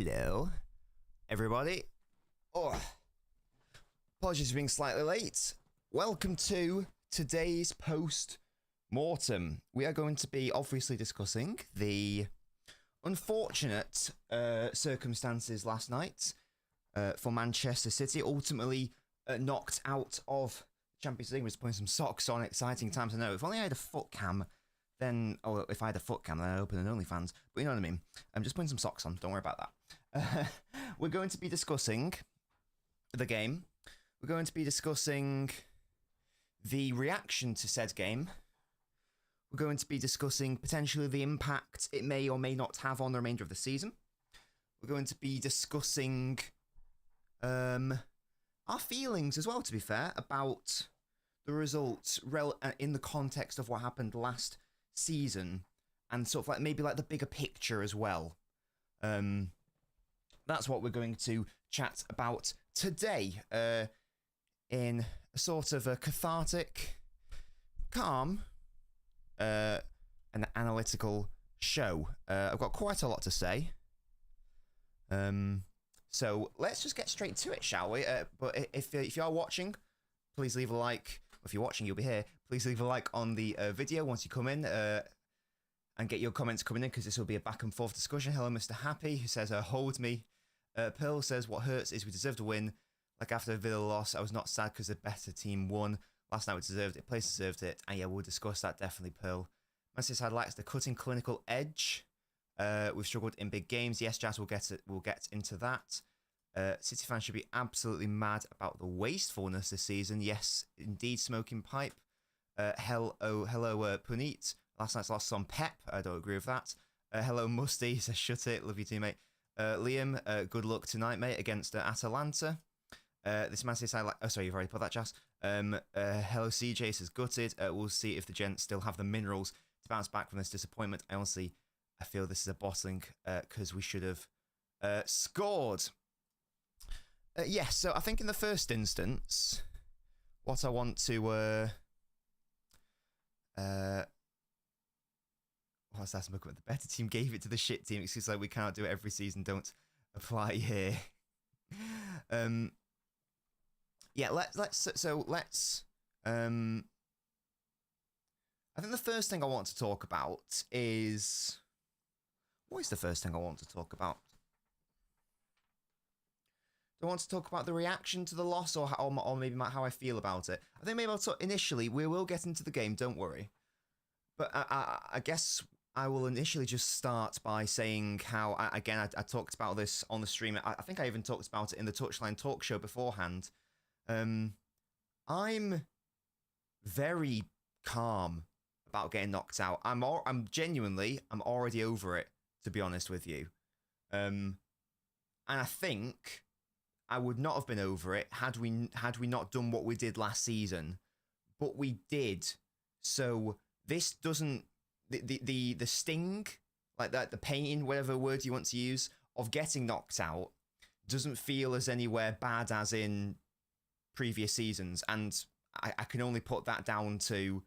Hello, everybody. Oh, apologies for being slightly late. Welcome to today's Post-Mortem. We are going to be obviously discussing the unfortunate circumstances last night for Manchester City, ultimately knocked out of Champions League. We're just putting some socks on. Exciting times. I know. If only I had a foot cam, then, oh, if I had a foot cam, then I'd open an OnlyFans. But you know what I mean. I'm just putting some socks on. Don't worry about that. We're going to be discussing the game. We're going to be discussing the reaction to said game. We're going to be discussing potentially the impact it may or may not have on the remainder of the season. We're going to be discussing our feelings as well, to be fair, about the results in the context of what happened last season, and sort of like maybe like the bigger picture as well. That's what we're going to chat about today, in a sort of a cathartic, calm, and analytical show. I've got quite a lot to say. So let's just get straight to it, shall we? But if you are watching, please leave a like. If you're watching, you'll be here. Please leave a like on the video once you come in, and get your comments coming in, because this will be a back and forth discussion. Hello, Mr. Happy, who says, hold me. Pearl says, what hurts is we deserve to win. Like after the Villa loss, I was not sad because the better team won. Last night we deserved it. Place deserved it. And yeah, we'll discuss that definitely, Pearl. Manchester Side likes the cutting clinical edge. We've struggled in big games. Yes, Jazz, we'll get into that. City fans should be absolutely mad about the wastefulness this season. Yes, indeed, smoking pipe. Hello, Puneet. Last night's loss on Pep. I don't agree with that. Hello, Musty. Says, shut it. Love you too, mate. Liam, good luck tonight, mate, against Atalanta. This Man City side, like, oh, sorry, you've already put that, Jazz. Hello, CJ says, gutted. We'll see if the gents still have the minerals to bounce back from this disappointment. I feel this is a bottling because we should have scored. Yes, so I think in the first instance, what I want to what's that smoking? The better team gave it to the shit team. It's just like we cannot do it every season. Don't apply here. Yeah, let's. I think the first thing I want to talk about is, what is the first thing I want to talk about? Do I want to talk about the reaction to the loss, or maybe how I feel about it? I think maybe I'll talk initially. We will get into the game. Don't worry. But I guess I will initially just start by saying how, I talked about this on the stream. I think I even talked about it in the Touchline Talk Show beforehand. I'm very calm about getting knocked out. I'm already over it, to be honest with you. And I think I would not have been over it had we not done what we did last season. But we did. So this doesn't, the sting, like that, the pain, whatever word you want to use, of getting knocked out doesn't feel as anywhere bad as in previous seasons. And I can only put that down to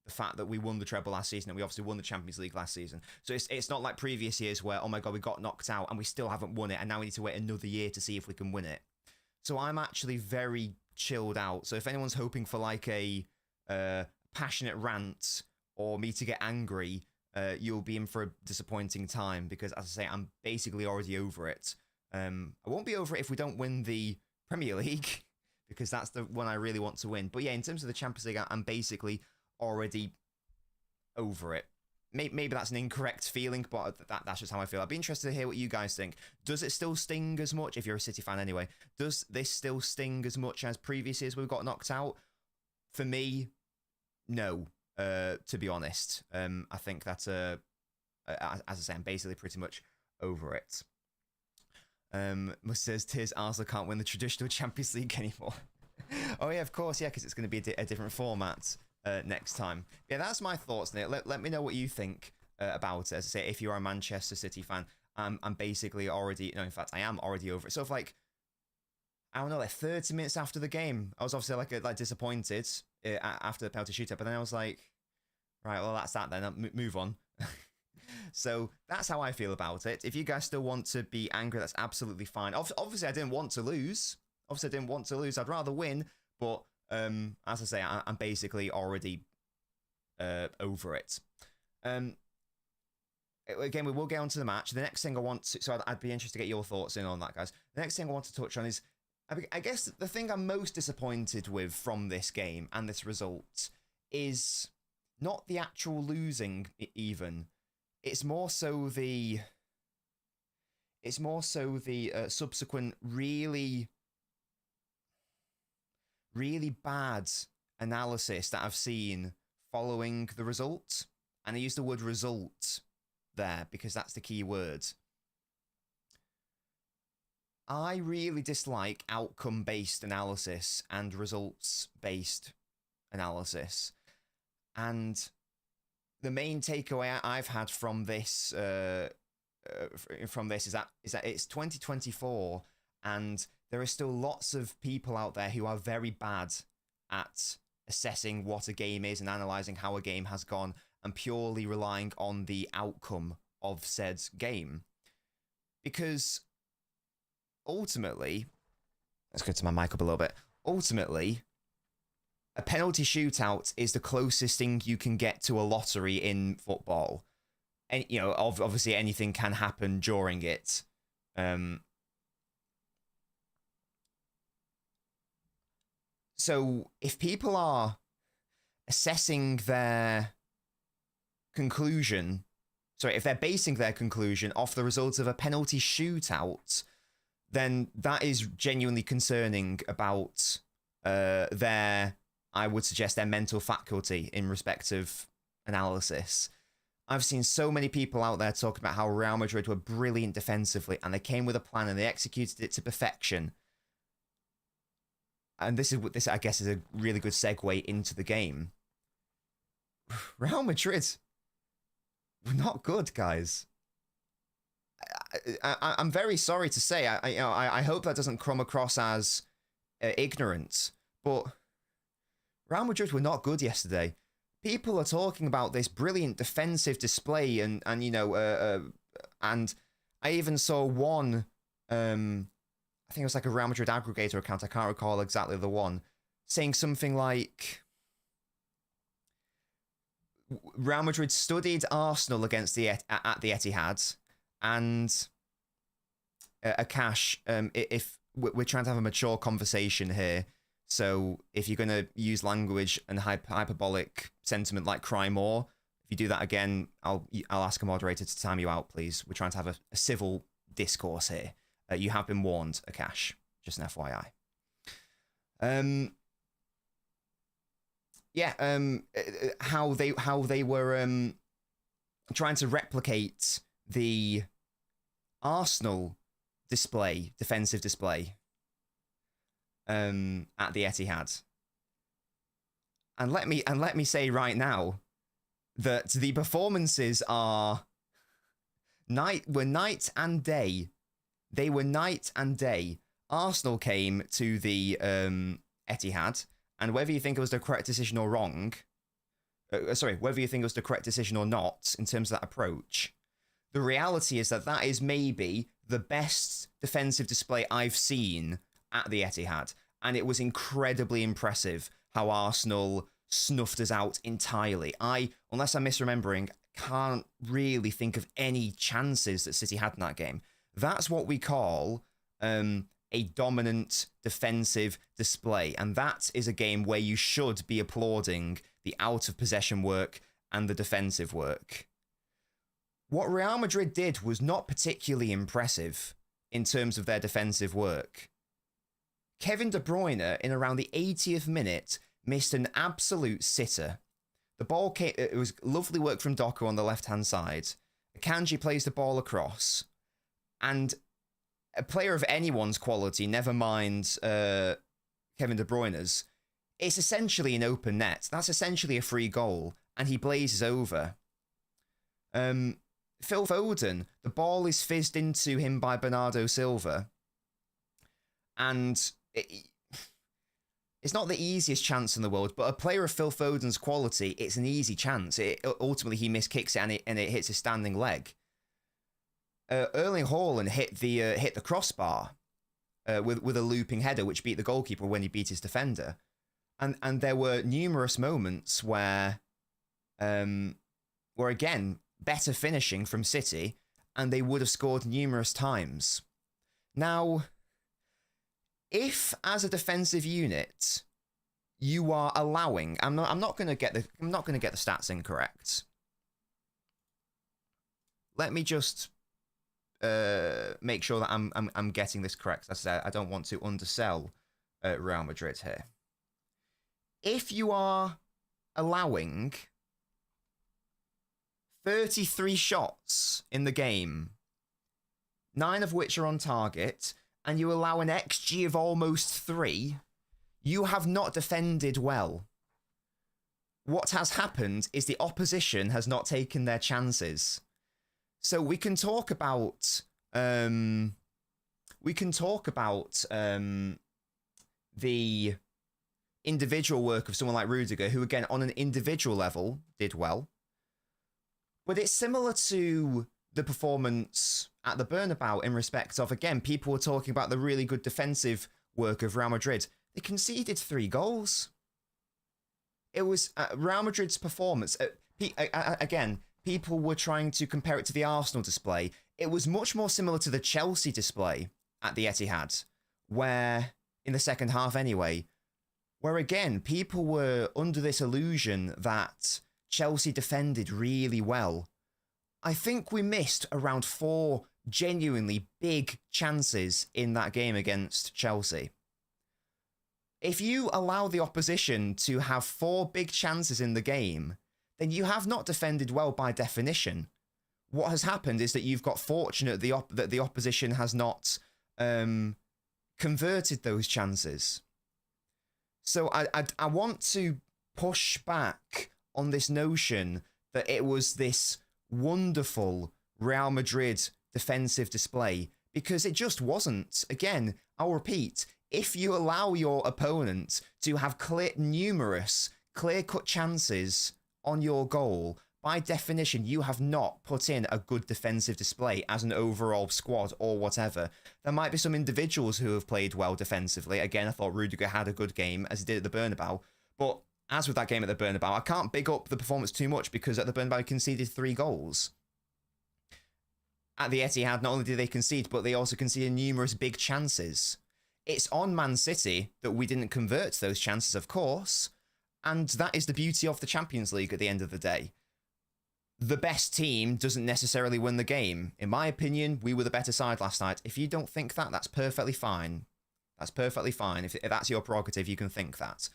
the fact that we won the treble last season, and we obviously won the Champions League last season. So it's not like previous years where, oh my God, we got knocked out and we still haven't won it, and now we need to wait another year to see if we can win it. So I'm actually very chilled out. So if anyone's hoping for like a passionate rant or me to get angry, you'll be in for a disappointing time, because, as I say, I'm basically already over it. I won't be over it if we don't win the Premier League, because that's the one I really want to win. But yeah, in terms of the Champions League, I'm basically already over it. Maybe that's an incorrect feeling, but that's just how I feel. I'd be interested to hear what you guys think. Does it still sting as much, if you're a City fan anyway? Does this still sting as much as previous years we got knocked out? For me, no, to be honest. I think that's, as I say, I'm basically pretty much over it. Must says, Tiz, Arsenal can't win the traditional Champions League anymore. Oh yeah, of course, yeah, because it's going to be a different format next time. Yeah, that's my thoughts on it. Let me know what you think about it. As I say, if you're a Manchester City fan, I'm basically already, no, in fact, I am already over it. So if like, I don't know, like 30 minutes after the game, I was obviously like disappointed after the penalty shootout, but then I was like, right, well, that's that then, I'll move on. So that's how I feel about it. If you guys still want to be angry, that's absolutely fine. Obviously, I didn't want to lose. I'd rather win. But as I say, I'm basically already over it. Again, we will get on to the match. The next thing I want to... So I'd be interested to get your thoughts in on that, guys. The next thing I want to touch on is... I guess the thing I'm most disappointed with from this game and this result is not the actual losing even. It's more so the subsequent really bad analysis that I've seen following the result. And I use the word result there because that's the key word. I really dislike outcome-based analysis and results-based analysis. And the main takeaway I've had from this is that it's 2024 and there are still lots of people out there who are very bad at assessing what a game is and analysing how a game has gone and purely relying on the outcome of said game. Because ultimately, let's go to my mic up a little bit. Ultimately, a penalty shootout is the closest thing you can get to a lottery in football. And, you know, obviously anything can happen during it. So if people are assessing their conclusion, if they're basing their conclusion off the results of a penalty shootout, then that is genuinely concerning about I would suggest their mental faculty in respect of analysis. I've seen so many people out there talking about how Real Madrid were brilliant defensively and they came with a plan and they executed it to perfection. And this, I guess, is a really good segue into the game. Real Madrid were not good, guys. I'm very sorry to say. I hope that doesn't come across as ignorant, but Real Madrid were not good yesterday. People are talking about this brilliant defensive display, and I even saw one. I think it was like a Real Madrid aggregator account. I can't recall exactly the one, saying something like Real Madrid studied Arsenal against at the Etihad. And Akash, if we're trying to have a mature conversation here, so if you're going to use language and hyperbolic sentiment like cry more, if you do that again, I'll ask a moderator to time you out, please. We're trying to have a civil discourse here. You have been warned, Akash. Just an FYI. How they were trying to replicate the Arsenal defensive display, at the Etihad. And let me say right now that the performances were night and day. They were night and day. Arsenal came to the Etihad, and whether you think it was the correct decision or wrong, whether you think it was the correct decision or not in terms of that approach, the reality is that is maybe the best defensive display I've seen at the Etihad. And it was incredibly impressive how Arsenal snuffed us out entirely. Unless I'm misremembering, can't really think of any chances that City had in that game. That's what we call a dominant defensive display. And that is a game where you should be applauding the out-of-possession work and the defensive work. What Real Madrid did was not particularly impressive in terms of their defensive work. Kevin De Bruyne, in around the 80th minute, missed an absolute sitter. The ball came, it was lovely work from Doku on the left-hand side. Akanji plays the ball across. And a player of anyone's quality, never mind Kevin De Bruyne's, it's essentially an open net. That's essentially a free goal. And he blazes over. Phil Foden, the ball is fizzed into him by Bernardo Silva. And it's not the easiest chance in the world, but a player of Phil Foden's quality, it's an easy chance. Ultimately, he miskicks it and it hits his standing leg. Erling Haaland hit the crossbar with a looping header, which beat the goalkeeper when he beat his defender. And there were numerous moments where again, better finishing from City, and they would have scored numerous times. Now, if as a defensive unit you are allowing, I'm not going to get the stats incorrect. Let me just make sure that I'm getting this correct. As I said, I don't want to undersell Real Madrid here. If you are allowing 33 shots in the game, 9 of which are on target, and you allow an XG of almost 3, you have not defended well. What has happened is the opposition has not taken their chances. So we can talk about the individual work of someone like Rudiger, who again on an individual level did well. But it's similar to the performance at the Bernabeu in respect of, again, people were talking about the really good defensive work of Real Madrid. They conceded 3 goals. It was Real Madrid's performance. Again, people were trying to compare it to the Arsenal display. It was much more similar to the Chelsea display at the Etihad, where, in the second half anyway, where again, people were under this illusion that Chelsea defended really well. I think we missed around 4 genuinely big chances in that game against Chelsea. If you allow the opposition to have 4 big chances in the game, then you have not defended well by definition. What has happened is that you've got fortunate that the opposition has not converted those chances. So I want to push back on this notion that it was this wonderful Real Madrid defensive display, because it just wasn't. Again, I'll repeat, if you allow your opponent to have numerous clear-cut chances on your goal, by definition, you have not put in a good defensive display as an overall squad or whatever. There might be some individuals who have played well defensively. Again, I thought Rudiger had a good game, as he did at the Bernabeu. But as with that game at the Bernabeu, I can't big up the performance too much, because at the Bernabeu he conceded 3 goals. At the Etihad, not only did they concede, but they also conceded numerous big chances. It's on Man City that we didn't convert those chances, of course, and that is the beauty of the Champions League at the end of the day. The best team doesn't necessarily win the game. In my opinion, we were the better side last night. If you don't think that, that's perfectly fine. That's perfectly fine. If that's your prerogative, you can think that.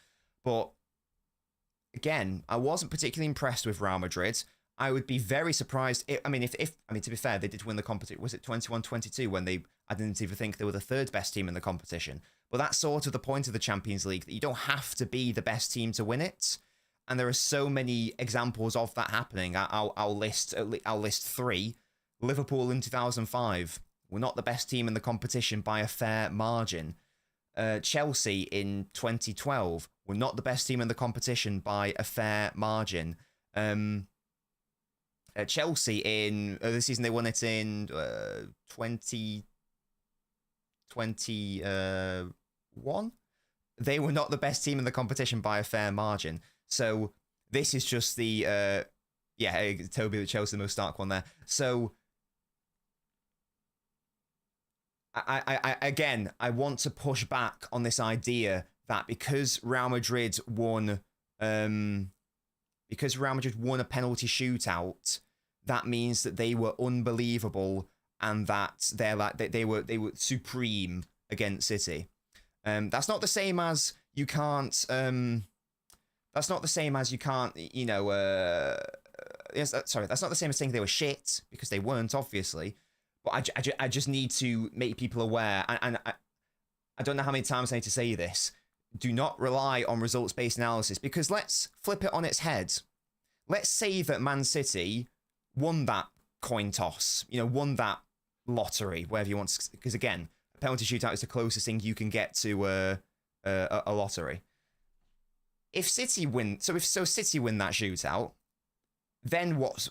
But again, I wasn't particularly impressed with Real Madrid. I would be very surprised. If to be fair, they did win the competition. Was it 21-22 when I didn't even think they were the 3rd best team in the competition. But that's sort of the point of the Champions League, that you don't have to be the best team to win it. And there are so many examples of that happening. I'll list 3. Liverpool in 2005 were not the best team in the competition by a fair margin. Chelsea in 2012 were not the best team in the competition by a fair margin. Chelsea in the season they won it in 2021. They were not the best team in the competition by a fair margin. So this is just the Toby Chelsea, the most stark one there. So I want to push back on this idea that because Real Madrid won a penalty shootout, that means that they were unbelievable and that they were supreme against City. That's not the same as you can't. That's not the same as you can't. That's not the same as saying they were shit, because they weren't, obviously. But I just need to make people aware, and I don't know how many times I need to say this. Do not rely on results-based analysis, because let's flip it on its head. Let's say that Man City won that coin toss, won that lottery, whatever you want, because again, a penalty shootout is the closest thing you can get to a lottery. if City win, so City win that shootout, then what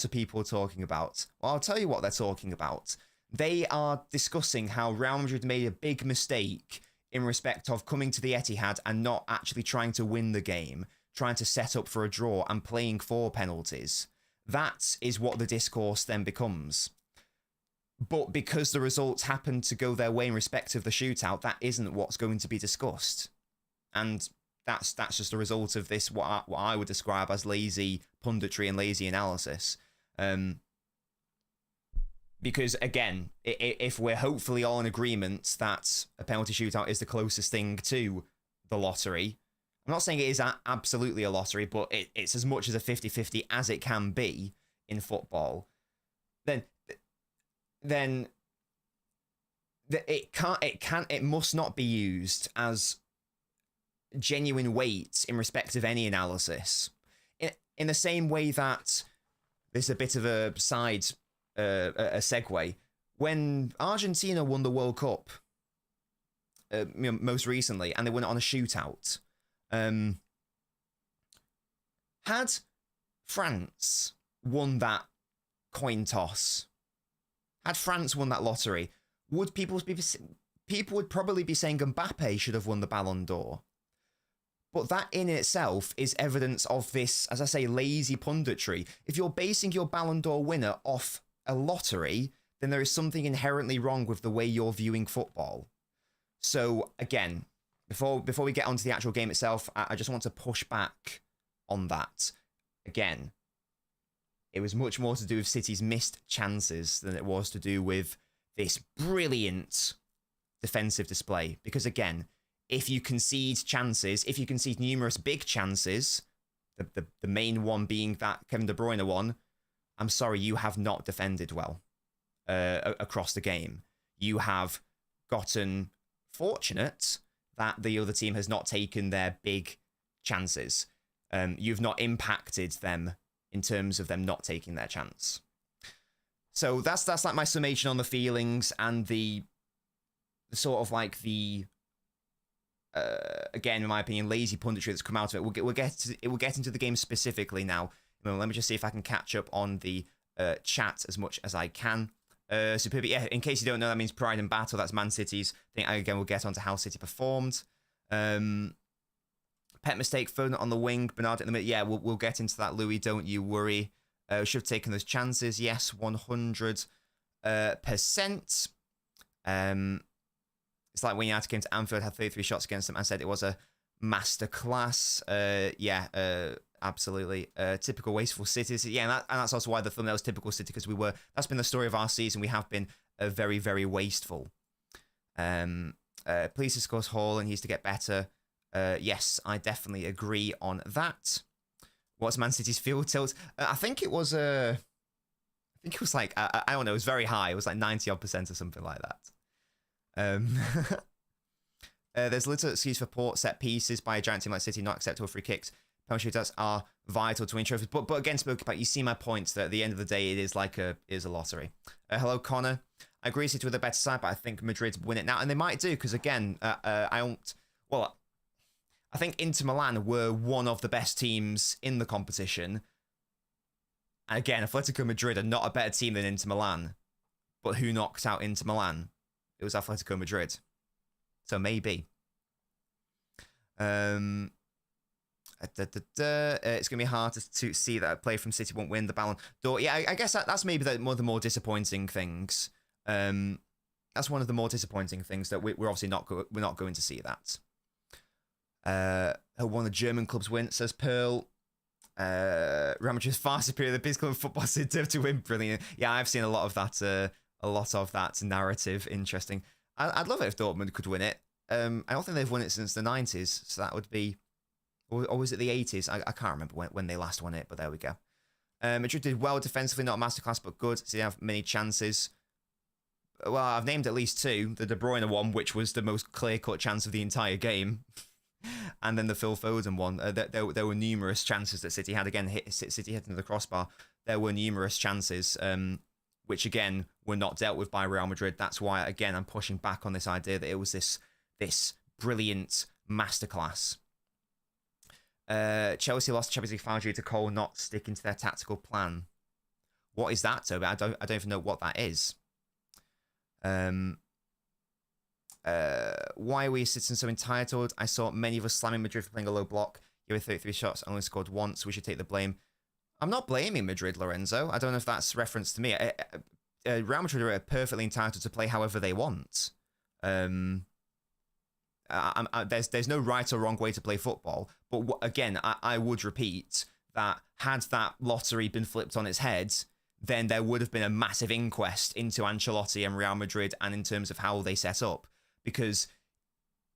are people talking about? Well, I'll tell you what they're talking about. They are discussing how Real Madrid made a big mistake in respect of coming to the Etihad and not actually trying to win the game, trying to set up for a draw and playing for penalties. That is what the discourse then becomes. But because the results happen to go their way in respect of the shootout, that isn't what's going to be discussed. And that's just a result of this, what I would describe as lazy punditry and lazy analysis. Because, again, if we're hopefully all in agreement that a penalty shootout is the closest thing to the lottery, I'm not saying it is absolutely a lottery, but it's as much as a 50-50 as it can be in football, then it must not be used as genuine weight in respect of any analysis. In the same way that this is a bit of a side, a segue. When Argentina won the World Cup, most recently, and they won it on a shootout, had France won that coin toss, had France won that lottery, people would probably be saying Mbappe should have won the Ballon d'Or. But that in itself is evidence of this, as I say, lazy punditry. If you're basing your Ballon d'Or winner off a lottery, then there is something inherently wrong with the way you're viewing football. So, again, before we get onto the actual game itself, I just want to push back on that. Again, it was much more to do with City's missed chances than it was to do with this brilliant defensive display. Because, again, if you concede chances, if you concede numerous big chances, the main one being that Kevin De Bruyne one, I'm sorry, you have not defended well across the game. You have gotten fortunate that the other team has not taken their big chances. You've not impacted them in terms of them not taking their chance. So that's like my summation on the feelings and the sort of like the again, in my opinion, lazy punditry that's come out of it. We'll get into the game specifically now. Let me just see if I can catch up on the chat as much as I can. Superbia, yeah, in case you don't know, that means Pride and Battle. That's Man City's thing. Again, we'll get on to how City performed. Pet mistake, Foden on the wing, Bernard in the middle. Yeah, we'll get into that, Louis. Don't you worry. Should have taken those chances. Yes, 100%. It's like when United came to Anfield, had 33 shots against them, and said it was a masterclass. Absolutely. Typical wasteful City. Yeah, and that's also why the thumbnail is typical City, because that's been the story of our season. We have been very, very wasteful. Please discuss Hall and he needs to get better. Yes, I definitely agree on that. What's Man City's field tilt? I think it was like, I don't know, it was very high. It was like 90% or something like that. There's little excuse for poor set pieces by a giant team like City, not acceptable free kicks. Penalty shootouts are vital to win trophies. But again, spoke about, you see my point that at the end of the day, it is a lottery. Hello, Connor. I agree City with a better side, but I think Madrid win it now. And they might do, because again, I think Inter Milan were one of the best teams in the competition. And again, Atletico Madrid are not a better team than Inter Milan. But who knocked out Inter Milan? It was Atletico Madrid. So maybe. It's going to be hard to see that a player from City won't win the Ballon d'Or. Yeah, I guess that's maybe one of the more disappointing things. That's one of the more disappointing things that we're obviously not going to see that. One of the German clubs win, says Pearl. Real Madrid is far superior. The big club football is deserve to win. Brilliant. Yeah, I've seen a lot of that narrative. Interesting. I'd love it if Dortmund could win it. I don't think they've won it since the 90s, so that would be, or was it the 80s? I can't remember when they last won it, but there we go. Madrid did well defensively, not a masterclass, but good. So they have many chances. Well, I've named at least two. The De Bruyne one, which was the most clear-cut chance of the entire game. And then the Phil Foden one. There were numerous chances that City had. Again, City hitting the crossbar. There were numerous chances, which again were not dealt with by Real Madrid. That's why, again, I'm pushing back on this idea that it was this brilliant masterclass. Chelsea lost Champions League final due to Cole not sticking to their tactical plan. What is that, Toby? I don't even know what that is. Why are we sitting so entitled? I saw many of us slamming Madrid for playing a low block. You had 33 shots, only scored once. We should take the blame. I'm not blaming Madrid, Lorenzo. I don't know if that's reference to me. Real Madrid are perfectly entitled to play however they want. There's no right or wrong way to play football. But again, I would repeat that had that lottery been flipped on its head, then there would have been a massive inquest into Ancelotti and Real Madrid and in terms of how they set up. Because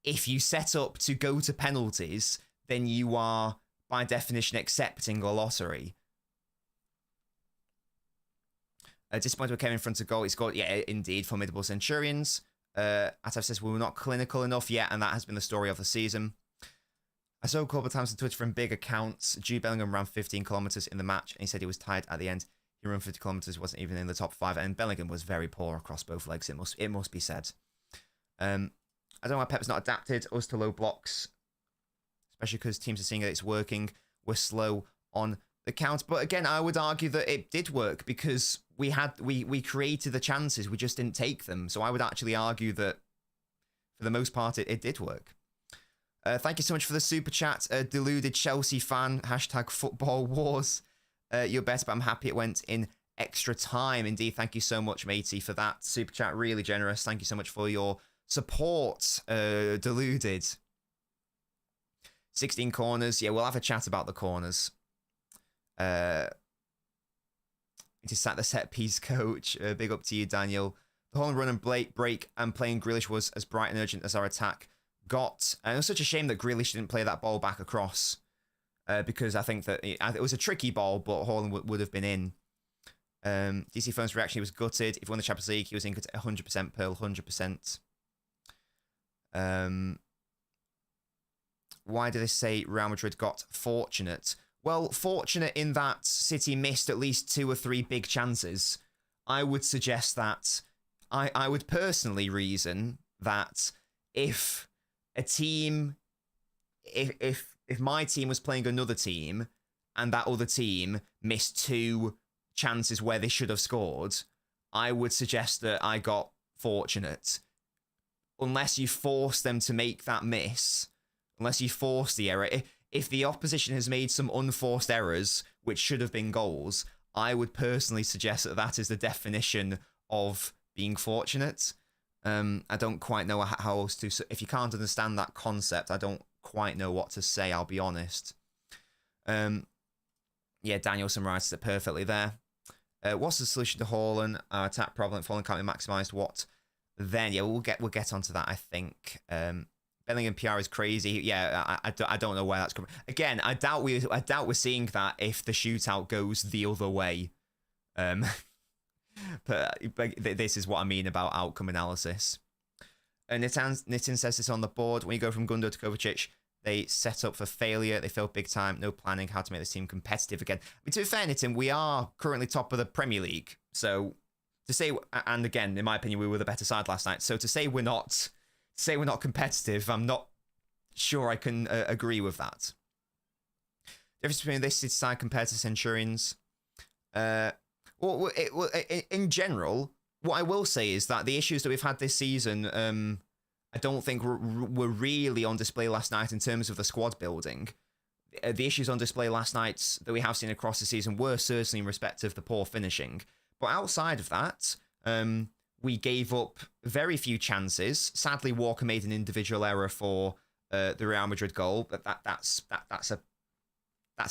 if you set up to go to penalties, then you are, by definition, accepting a lottery. Disappointed with Kevin in front of goal. He scored, yeah, indeed, formidable Centurions. Ataf says, we were not clinical enough yet, and that has been the story of the season. I saw a couple of times on Twitter from big accounts. Jude Bellingham ran 15 kilometres in the match, and he said he was tired at the end. He ran 50 kilometres, wasn't even in the top 5, and Bellingham was very poor across both legs, it must be said. I don't know why Pep's not adapted us to low blocks, especially because teams are seeing that it's working. We're slow on the count. But again, I would argue that it did work because we created the chances, we just didn't take them. So I would actually argue that for the most part, it did work. Thank you so much for the super chat, deluded Chelsea fan, hashtag football wars. You're better, but I'm happy it went in extra time. Indeed, thank you so much, matey, for that super chat. Really generous. Thank you so much for your support, deluded. 16 corners. Yeah, we'll have a chat about the corners. It is sat the set piece coach. Big up to you, Daniel. The whole run and break and playing Grealish was as bright and urgent as our attack got. And it was such a shame that Grealish didn't play that ball back across. Because I think that it was a tricky ball, but Haaland would have been in. DC Phone's reaction, he was gutted. If he won the Champions League, he was in 100% Pearl, 100%. Why did they say Real Madrid got fortunate? Well, fortunate in that City missed at least 2 or 3 big chances. I would suggest that I would personally reason that if a team, if my team was playing another team and that other team missed 2 chances where they should have scored, I would suggest that I got fortunate. Unless you force them to make that miss, unless you force the error. If the opposition has made some unforced errors, which should have been goals, I would personally suggest that that is the definition of being fortunate. I don't quite know how else to... If you can't understand that concept, I don't quite know what to say, I'll be honest. Yeah, Daniel summarizes it perfectly there. What's the solution to Haaland? Our attack problem, falling can't be maximised. What then? Yeah, we'll get onto that, I think. Bellingham PR is crazy. Yeah, I don't know where that's coming. Again, I doubt we're seeing that if the shootout goes the other way. But this is what I mean about outcome analysis. And Nitin says this on the board. When you go from Gundo to Kovacic, they set up for failure. They failed big time. No planning how to make this team competitive again. I mean, to be fair, Nitin, we are currently top of the Premier League. So to say, and again, in my opinion, we were the better side last night. So to say we're not competitive, I'm not sure I can agree with that. Difference between this side compared to Centurions. In general, what I will say is that the issues that we've had this season, I don't think were really on display last night in terms of the squad building. The issues on display last night that we have seen across the season were certainly in respect of the poor finishing. But outside of that, we gave up very few chances. Sadly, Walker made an individual error for the Real Madrid goal, but that's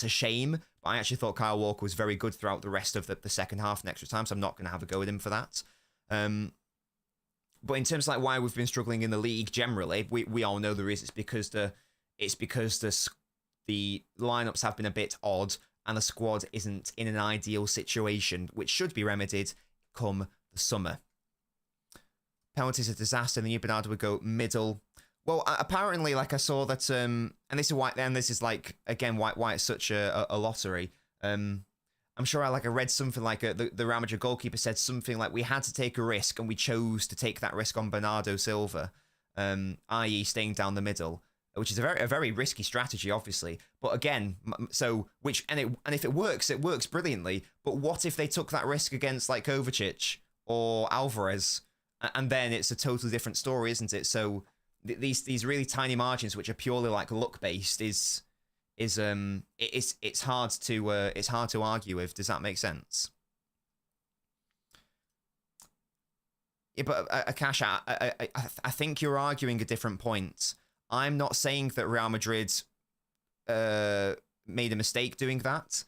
a shame. But I actually thought Kyle Walker was very good throughout the rest of the second half and extra time, so I'm not going to have a go at him for that. But in terms of like why we've been struggling in the league generally, we all know the reason. It's because the lineups have been a bit odd and the squad isn't in an ideal situation, which should be remedied come the summer. Penalties a disaster. The new Bernardo would go middle. Well, apparently, like I saw that, and this is why. And this is like again why it's such a lottery. I'm sure I read something like the Real Madrid goalkeeper said something like we had to take a risk and we chose to take that risk on Bernardo Silva, i.e. staying down the middle. which is a very risky strategy, obviously. But again, if it works brilliantly. But what if they took that risk against like Kovacic or Alvarez, and then it's a totally different story, isn't it? So these really tiny margins, which are purely like luck based, it's hard to argue with. Does that make sense? Yeah, but Akash, I think you're arguing a different point. I'm not saying that Real Madrid made a mistake doing that.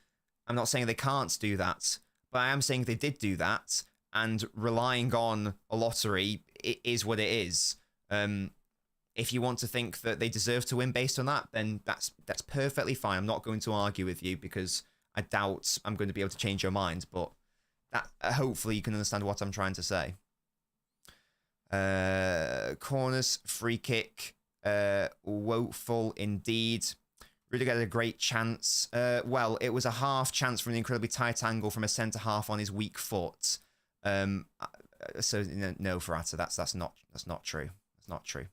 I'm not saying they can't do that, but I am saying they did do that, and relying on a lottery is what it is. If you want to think that they deserve to win based on that, then that's perfectly fine. I'm not going to argue with you because I doubt I'm going to be able to change your mind, but that hopefully you can understand what I'm trying to say. Corners, free kick, woeful indeed. Rudiger had a great chance. Well, it was a half chance from an incredibly tight angle from a centre half on his weak foot. So no, Ferrata, that's not true. That's not true.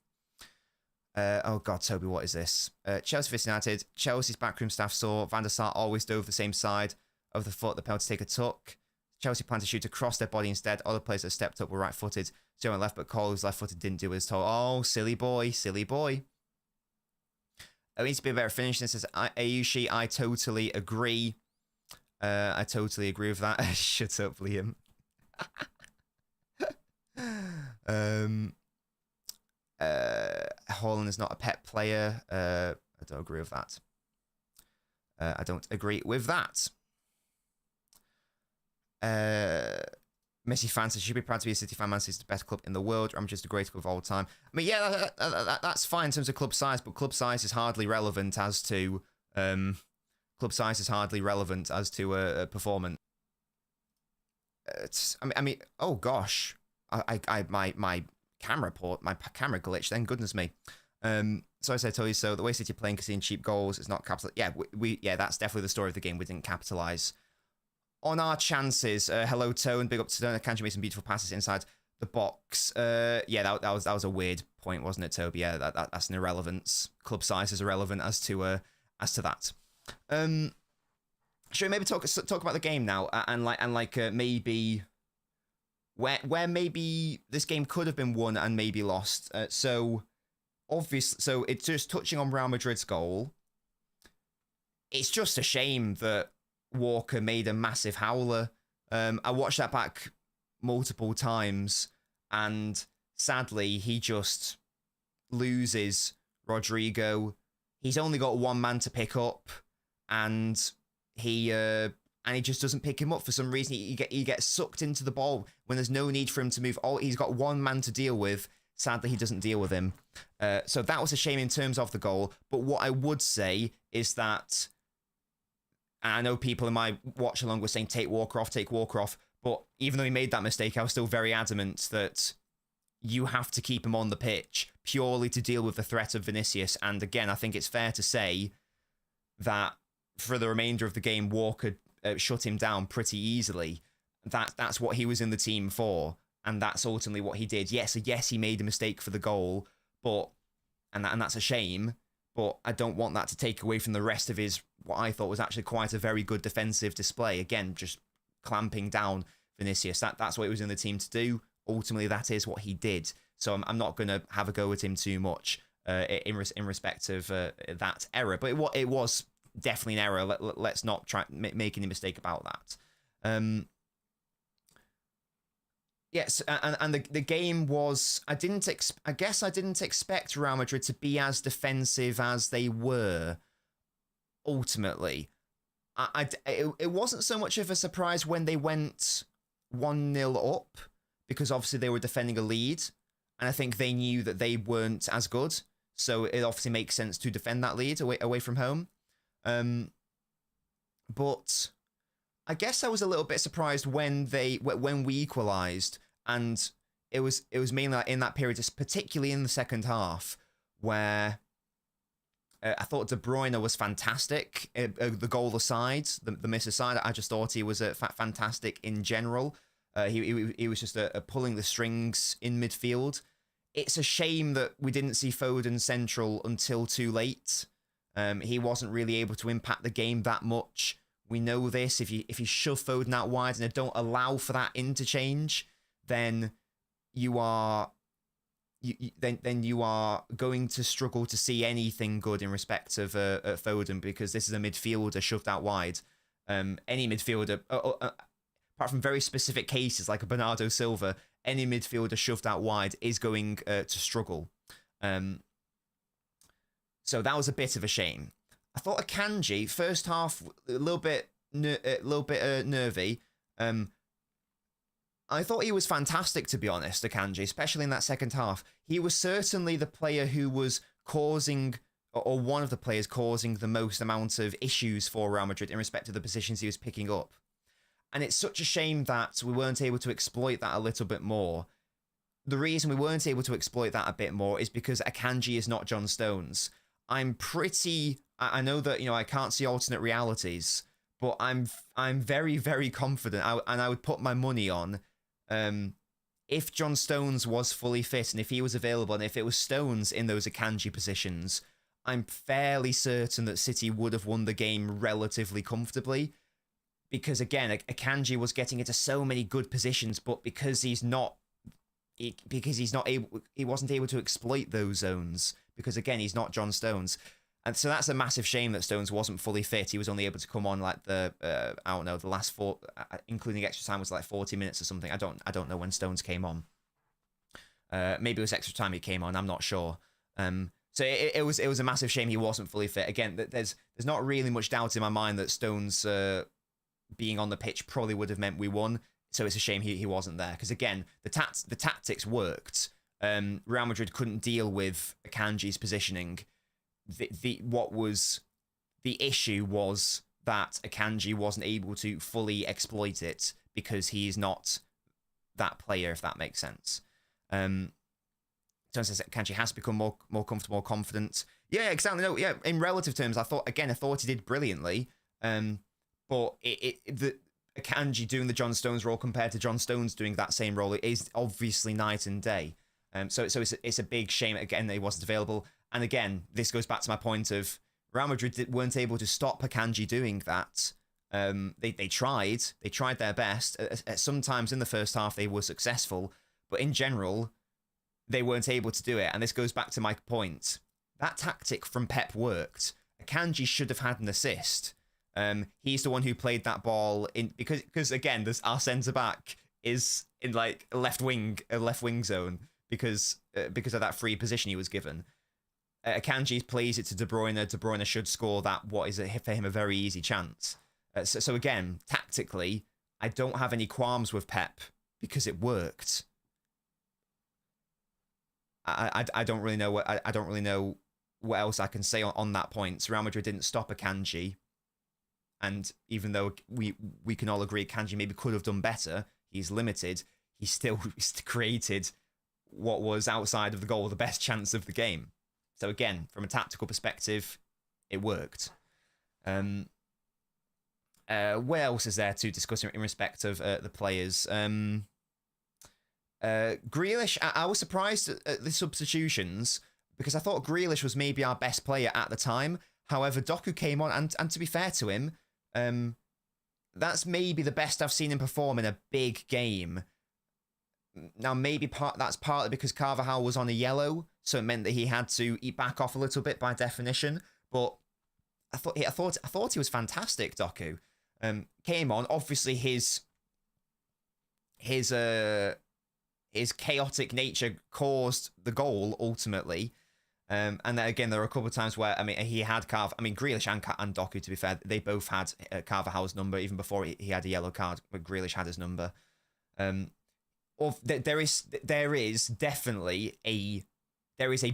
Oh God, Toby, what is this? Chelsea vs United. Chelsea's backroom staff saw Van der Sar always dove the same side of the foot. The penalty taker took. Chelsea planned to shoot across their body instead. Other players that stepped up were right-footed. So went left, but Cole, who's left-footed, didn't do as told. Oh, silly boy, silly boy. It needs to be a better finish. This is Ayushi. I totally agree. I totally agree with that. Shut up, Liam. Haaland is not a pet player. I don't agree with that. I don't agree with that. Messi fans should be proud to be a City fan. Man City is the best club in the world. I'm just a great club of all time. I mean, yeah, that's fine in terms of club size, but club size is hardly relevant as to performance. I mean, oh gosh, my camera glitched. Then goodness me. So I said, tell you so. The way City are playing, conceding cheap goals is not capital. Yeah, yeah, that's definitely the story of the game. We didn't capitalize on our chances. Hello, Tone. Big up to Tone. Kanji made some beautiful passes inside the box. Yeah, that was a weird point, wasn't it, Toby? Yeah, that's an irrelevance. Club size is irrelevant as to that. Should we maybe talk about the game now and maybe where maybe this game could have been won and maybe lost. So it's just touching on Real Madrid's goal. It's just a shame that Walker made a massive howler. I watched that back multiple times, and sadly, he just loses Rodrigo. He's only got one man to pick up, and he just doesn't pick him up for some reason. He gets sucked into the ball when there's no need for him to move. He's got one man to deal with. Sadly, he doesn't deal with him. So that was a shame in terms of the goal. But what I would say is that, and I know people in my watch-along were saying, take Walker off. But even though he made that mistake, I was still very adamant that you have to keep him on the pitch purely to deal with the threat of Vinicius. And again, I think it's fair to say that for the remainder of the game, Walker shut him down pretty easily. That's what he was in the team for, and that's ultimately what he did. Yes, he made a mistake for the goal, and that's a shame. But I don't want that to take away from the rest of his, what I thought was actually quite a very good defensive display. Again, just clamping down Vinicius. That's what he was in the team to do. Ultimately, that is what he did. So I'm not going to have a go at him too much in respect of that error. But it was definitely an error. Let's not try make any mistake about that. Yes, and the game was. I guess I didn't expect Real Madrid to be as defensive as they were. Ultimately, it wasn't so much of a surprise when they went 1-0 up, because obviously they were defending a lead, and I think they knew that they weren't as good. So it obviously makes sense to defend that lead away from home. But I guess I was a little bit surprised when we equalised, and it was mainly in that period, just particularly in the second half, where I thought De Bruyne was fantastic. The goal aside, the miss aside, I just thought he was fantastic in general. He was just pulling the strings in midfield. it's a shame that we didn't see Foden central until too late. He wasn't really able to impact the game that much. We know this. If you shove Foden out wide and don't allow for that interchange, then you are you are going to struggle to see anything good in respect of Foden, because this is a midfielder shoved out wide. Any midfielder, apart from very specific cases like a Bernardo Silva, any midfielder shoved out wide is going to struggle. So that was a bit of a shame. I thought Akanji, first half, a little bit nervy. I thought he was fantastic, to be honest, Akanji, especially in that second half. He was certainly the player who was causing, or one of the players causing the most amount of issues for Real Madrid in respect to the positions he was picking up. And it's such a shame that we weren't able to exploit that a little bit more. The reason we weren't able to exploit that a bit more is because Akanji is not John Stones. I know that, I can't see alternate realities, but I'm very, very confident, and I would put my money on, if John Stones was fully fit and if he was available and if it was Stones in those Akanji positions, I'm fairly certain that City would have won the game relatively comfortably. Because again, Akanji was getting into so many good positions, but because he wasn't able to exploit those zones, because again, he's not John Stones. And so that's a massive shame that Stones wasn't fully fit. He was only able to come on like the last four, including extra time, was like 40 minutes or something. I don't know when Stones came on. Maybe it was extra time he came on. I'm not sure. So it was a massive shame he wasn't fully fit. Again, there's not really much doubt in my mind that Stones being on the pitch probably would have meant we won. So it's a shame he wasn't there, because again, the tactics worked. Real Madrid couldn't deal with Akanji's positioning. What was the issue was that Akanji wasn't able to fully exploit it because he's not that player, if that makes sense. Turns out Akanji has become more comfortable, more confident. Yeah, exactly. No, yeah. In relative terms, I thought he did brilliantly. But the Akanji doing the John Stones role compared to John Stones doing that same role is obviously night and day. So it's a big shame again that he wasn't available. And again, this goes back to my point of Real Madrid weren't able to stop Akanji doing that. They tried their best. Sometimes in the first half they were successful, but in general they weren't able to do it. And this goes back to my point. That tactic from Pep worked. Akanji should have had an assist. He's the one who played that ball in, because again, our centre back is in like a left wing zone because of that free position he was given. Akanji plays it to De Bruyne. De Bruyne should score that. What is for him a very easy chance. So again, tactically, I don't have any qualms with Pep because it worked. I don't really know what else I can say on that point. So Real Madrid didn't stop Akanji. And even though we can all agree Akanji maybe could have done better, he's limited, he still created what was outside of the goal the best chance of the game. So again, from a tactical perspective, it worked. What else is there to discuss in respect of the players? Grealish, I was surprised at the substitutions because I thought Grealish was maybe our best player at the time. However, Doku came on, and to be fair to him, that's maybe the best I've seen him perform in a big game. Now, maybe that's partly because Carvajal was on a yellow, so it meant that he had to back off a little bit by definition. But I thought he was fantastic. Doku came on. Obviously, his chaotic nature caused the goal ultimately. And then again, there were a couple of times where he had Grealish and Doku, to be fair, they both had Carvajal's number even before he had a yellow card. But Grealish had his number. There is definitely a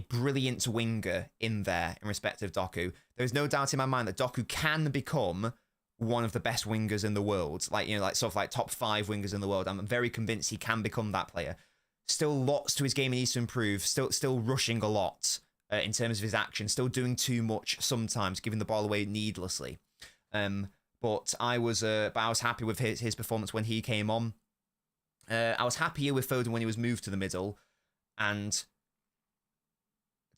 brilliant winger in there in respect of Doku. There's no doubt in my mind that Doku can become one of the best wingers in the world, like top 5 wingers in the world. I'm very convinced he can become that player. Still lots to his game he needs to improve. Still rushing a lot in terms of his action. Still doing too much sometimes, giving the ball away needlessly. But I was happy with his performance when he came on. I was happier with Foden when he was moved to the middle, and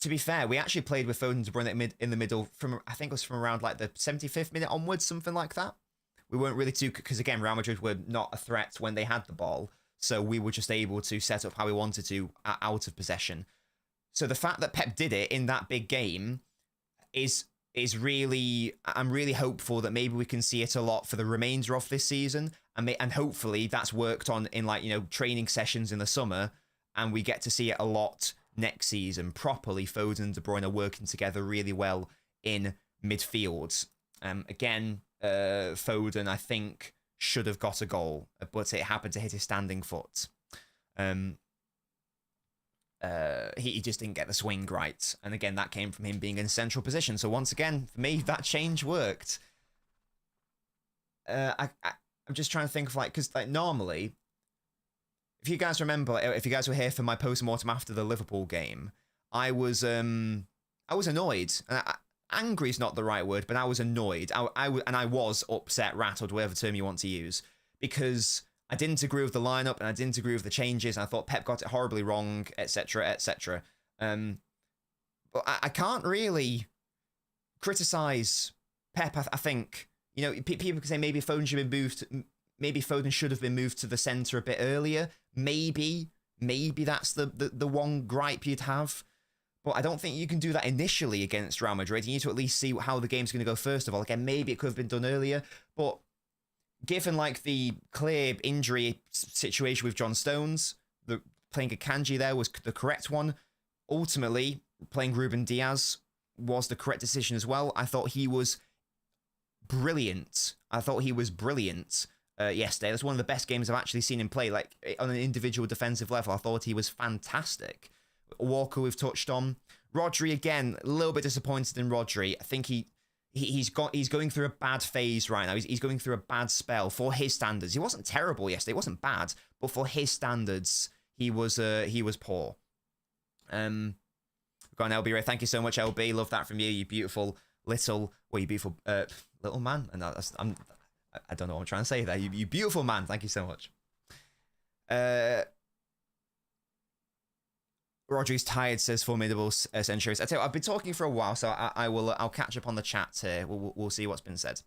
to be fair, we actually played with Foden De Bruyne in the middle from, I think it was from around like the 75th minute onwards, something like that. We weren't really too, because again, Real Madrid were not a threat when they had the ball. So we were just able to set up how we wanted to out of possession. So the fact that Pep did it in that big game is really, I'm really hopeful that maybe we can see it a lot for the remainder of this season. And hopefully that's worked on in like, training sessions in the summer. And we get to see it a lot next season properly. Foden and De Bruyne are working together really well in midfield. Again, Foden, I think, should have got a goal, but it happened to hit his standing foot. He just didn't get the swing right. And again, that came from him being in a central position. So once again, for me, that change worked. I'm just trying to think of because normally, if you guys remember, if you guys were here for my post-mortem after the Liverpool game, I was annoyed. Angry is not the right word, but I was annoyed. I was upset, rattled, whatever term you want to use, because I didn't agree with the lineup and I didn't agree with the changes. I thought Pep got it horribly wrong, etc., etc. But I can't really criticize Pep. I think people can say maybe Foden should be moved. Maybe Foden should have been moved to the centre a bit earlier. Maybe that's the one gripe you'd have. But I don't think you can do that initially against Real Madrid. You need to at least see how the game's going to go first of all. Again, maybe it could have been done earlier. But given the clear injury situation with John Stones, playing Akanji there was the correct one. Ultimately, playing Ruben Diaz was the correct decision as well. I thought he was brilliant. Yesterday. That's one of the best games I've actually seen him play, on an individual defensive level. I thought he was fantastic. Walker we've touched on. Rodri, again, a little bit disappointed in Rodri. I think he's going through a bad phase right now. He's going through a bad spell for his standards. He wasn't terrible yesterday. He wasn't bad, but for his standards, he was poor. Go on, LB Ray. Thank you so much, LB. Love that from you. You beautiful little man. And I don't know what I'm trying to say there. You beautiful man. Thank you so much. Rodri's tired, says Formidable Centuries. I tell you, I've been talking for a while, so I'll catch up on the chat here. We'll see what's been said.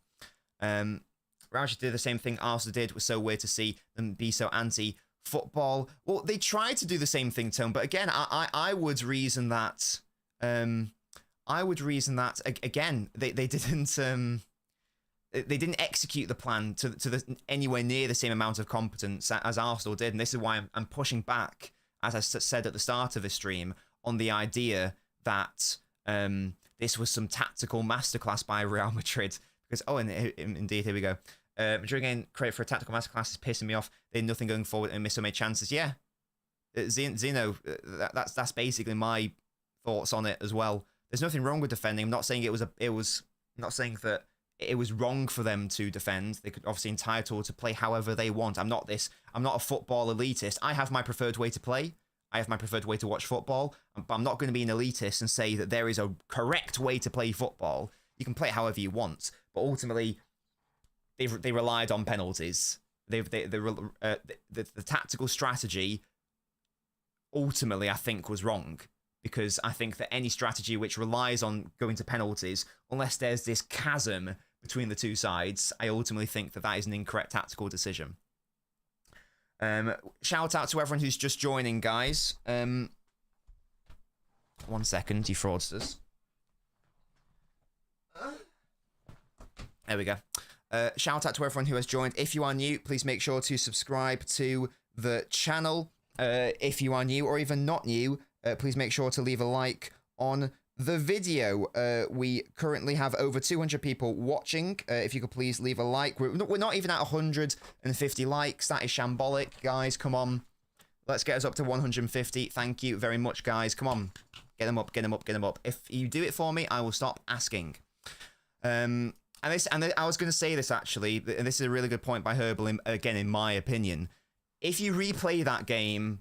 Rausch did the same thing Arsenal did. It was so weird to see them be so anti-football. Well, they tried to do the same thing, Tone, but again, I would reason that. Again, they didn't. They didn't execute the plan to anywhere near the same amount of competence as Arsenal did, and this is why I'm pushing back, as I said at the start of the stream, on the idea that this was some tactical masterclass by Real Madrid. Because, indeed, here we go. Madrid getting credit for a tactical masterclass is pissing me off. They had nothing going forward and missed so many chances. Yeah, Zeno, that's basically my thoughts on it as well. There's nothing wrong with defending. I'm not saying not saying that it was wrong for them to defend. They could obviously entitled to play however they want. I'm not a football elitist. I have my preferred way to play. I have my preferred way to watch football. But I'm not going to be an elitist and say that there is a correct way to play football. You can play it however you want. But ultimately, they relied on penalties. The tactical strategy, ultimately, I think, was wrong. Because I think that any strategy which relies on going to penalties, unless there's this chasm between the two sides, I ultimately think that is an incorrect tactical decision. Shout out to everyone who's just joining, guys. 1 second, you fraudsters. There we go. Shout out to everyone who has joined. If you are new, please make sure to subscribe to the channel. If you are new or even not new, please make sure to leave a like on the video. We currently have over 200 people watching. If you could please leave a like. We're not even at 150 likes. That is shambolic, guys. Come on. Let's get us up to 150. Thank you very much, guys. Come on. Get them up, get them up, get them up. If you do it for me, I will stop asking. I was going to say this, actually, and this is a really good point by Herbal, again, in my opinion. If you replay that game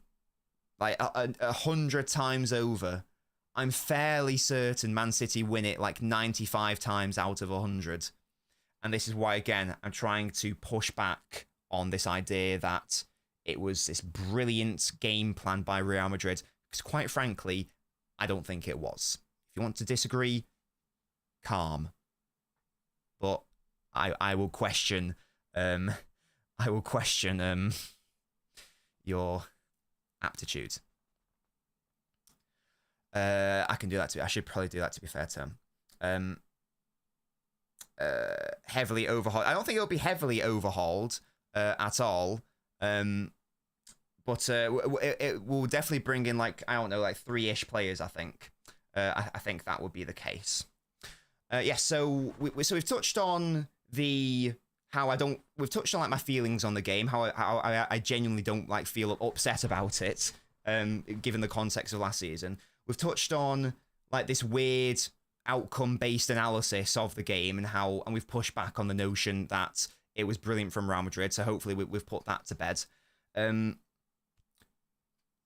like 100 times over, I'm fairly certain Man City win it like 95 times out of 100. And this is why, again, I'm trying to push back on this idea that it was this brilliant game plan by Real Madrid. Because quite frankly, I don't think it was. If you want to disagree, calm. But I will question your aptitude. I can do that too. I should probably do that, to be fair, Tim. Heavily overhauled. I don't think it'll be heavily overhauled at all. But it will definitely bring in, like, I don't know, like 3-ish players, I think. I think that would be the case. Yeah, so we've touched on we've touched on, like, my feelings on the game, how I genuinely don't, like, feel upset about it, given the context of last season. We've touched on, like, this weird outcome-based analysis of the game and we've pushed back on the notion that it was brilliant from Real Madrid, so hopefully we've put that to bed.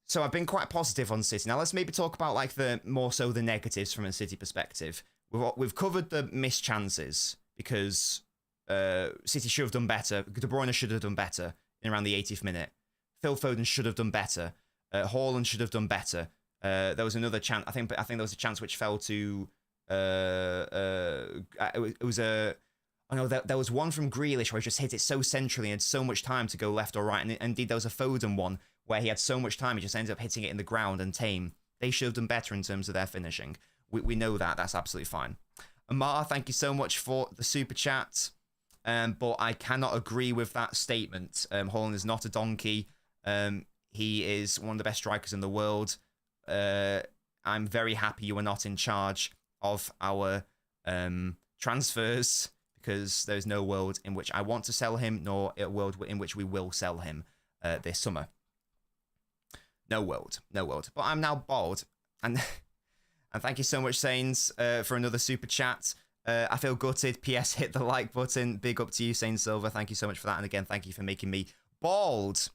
So I've been quite positive on City. Now let's maybe talk about, like, more so the negatives from a City perspective. We've covered the missed chances because City should have done better. De Bruyne should have done better in around the 80th minute. Phil Foden should have done better. Haaland should have done better. There was another chance. I think there was a chance which fell to. There was one from Grealish where he just hit it so centrally and had so much time to go left or right. And indeed, there was a Foden one where he had so much time he just ended up hitting it in the ground and tame. They should have done better in terms of their finishing. We know that. That's absolutely fine. Amar, thank you so much for the super chat. But I cannot agree with that statement. Haaland is not a donkey. He is one of the best strikers in the world. I'm very happy you are not in charge of our transfers, because there's no world in which I want to sell him, nor a world in which we will sell him this summer. No world. But I'm now bold. And thank you so much, Sains, for another super chat. I feel gutted. PS, hit the like button. Big up to you, Sains Silver. Thank you so much for that. And again, thank you for making me bald.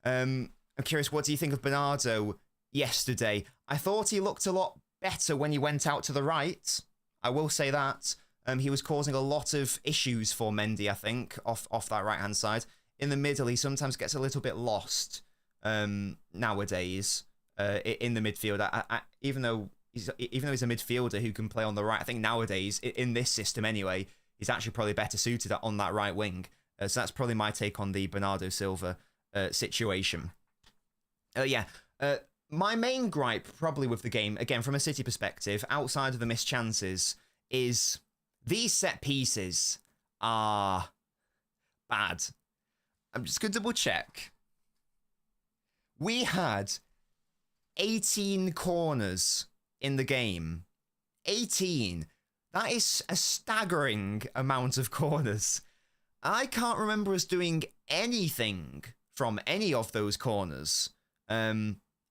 I'm curious, what do you think of Bernardo yesterday? I thought he looked a lot better when he went out to the right. I will say that. He was causing a lot of issues for Mendy, I think, off that right-hand side. In the middle, he sometimes gets a little bit lost nowadays in the midfield. Even though he's a midfielder who can play on the right, I think nowadays, in this system anyway, he's actually probably better suited on that right wing. So that's probably my take on the Bernardo Silva situation. My main gripe probably with the game, again, from a City perspective, outside of the missed chances, is these set pieces are bad. I'm just going to double check. We had 18 corners in the game. 18. That is a staggering amount of corners. I can't remember us doing anything from any of those corners.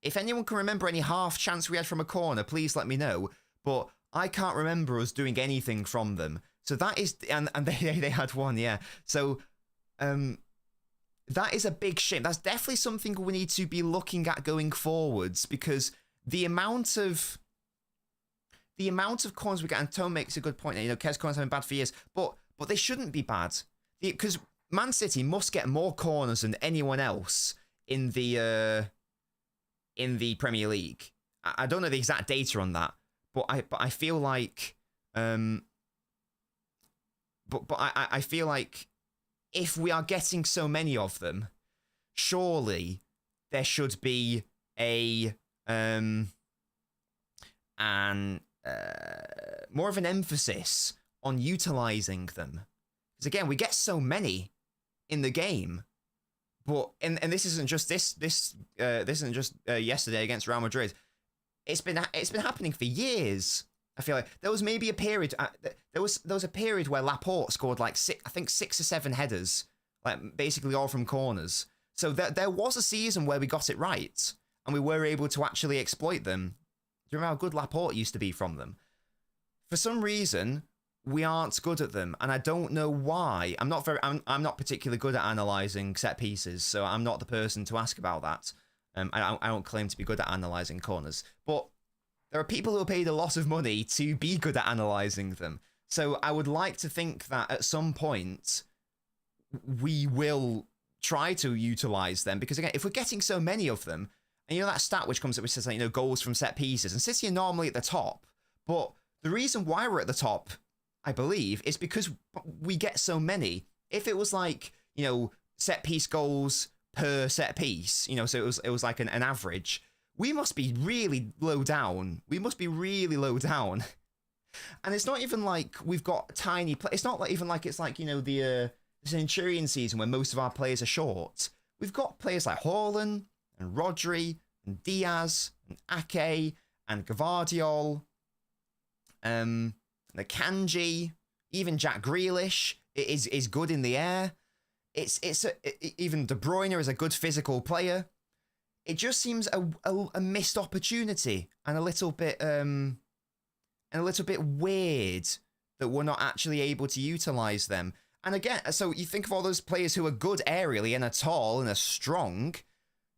If anyone can remember any half chance we had from a corner, please let me know. But I can't remember us doing anything from them. So that is, and they had one, yeah. So that is a big shame. That's definitely something we need to be looking at going forwards, because the amount of corners we get, and Tone makes a good point. You know, Kev's corners have been bad for years, but they shouldn't be bad, because Man City must get more corners than anyone else in the Premier League. I don't know the exact data on that, but I feel like I feel like if we are getting so many of them, surely there should be more of an emphasis on utilizing them. Because again, we get so many in the game, but and this isn't just this isn't just yesterday against Real Madrid. It's been happening for years. I feel like there was maybe a period. There was a period where Laporte scored like 6 or 7 headers, like basically all from corners. So there was a season where we got it right, and we were able to actually exploit them. Do you remember how good Laporte used to be from them? For some reason, we aren't good at them, and I don't know why. I'm not particularly good at analysing set pieces, so I'm not the person to ask about that. I don't claim to be good at analysing corners, but there are people who are paid a lot of money to be good at analysing them. So I would like to think that at some point we will try to utilise them, because again, if we're getting so many of them, And you know that stat which comes up which says, like, you know, goals from set pieces. And City are normally at the top. But the reason why we're at the top, I believe, is because we get so many. If it was like, you know, set piece goals per set piece, you know, so it was like an average, we must be really low down. We must be really low down. And it's not even like we've got tiny it's not like even like it's like, you know, the Centurion season where most of our players are short. We've got players like Haaland and Rodri and Diaz and Ake and Gvardiol, the Kanji, even Jack Grealish is good in the air. Even De Bruyne is a good physical player. It just seems a missed opportunity and a little bit weird that we're not actually able to utilize them. And again, so you think of all those players who are good aerially and are tall and are strong.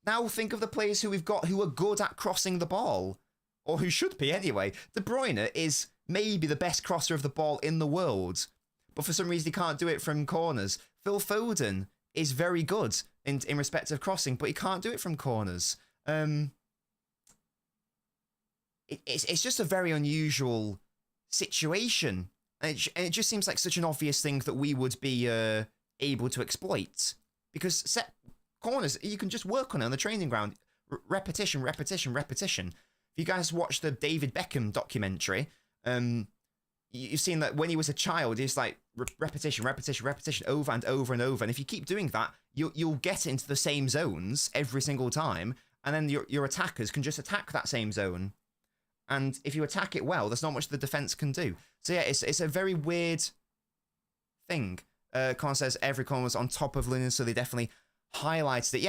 Now think of the players who we've got who are good at crossing the ball, or who should be anyway. De Bruyne is maybe the best crosser of the ball in the world, but for some reason he can't do it from corners. Phil Foden is very good in respect of crossing, but he can't do it from corners. It's just a very unusual situation. And it just seems like such an obvious thing that we would be able to exploit. Because set corners, you can just work on it on the training ground. Repetition. If you guys watch the David Beckham documentary, you've seen that when he was a child, he's like repetition, over and over and over. And if you keep doing that, you'll get into the same zones every single time. And then your attackers can just attack that same zone. And if you attack it well, there's not much the defense can do. So yeah, it's a very weird thing. Con says every corner was on top of Lunin, so they definitely highlighted it.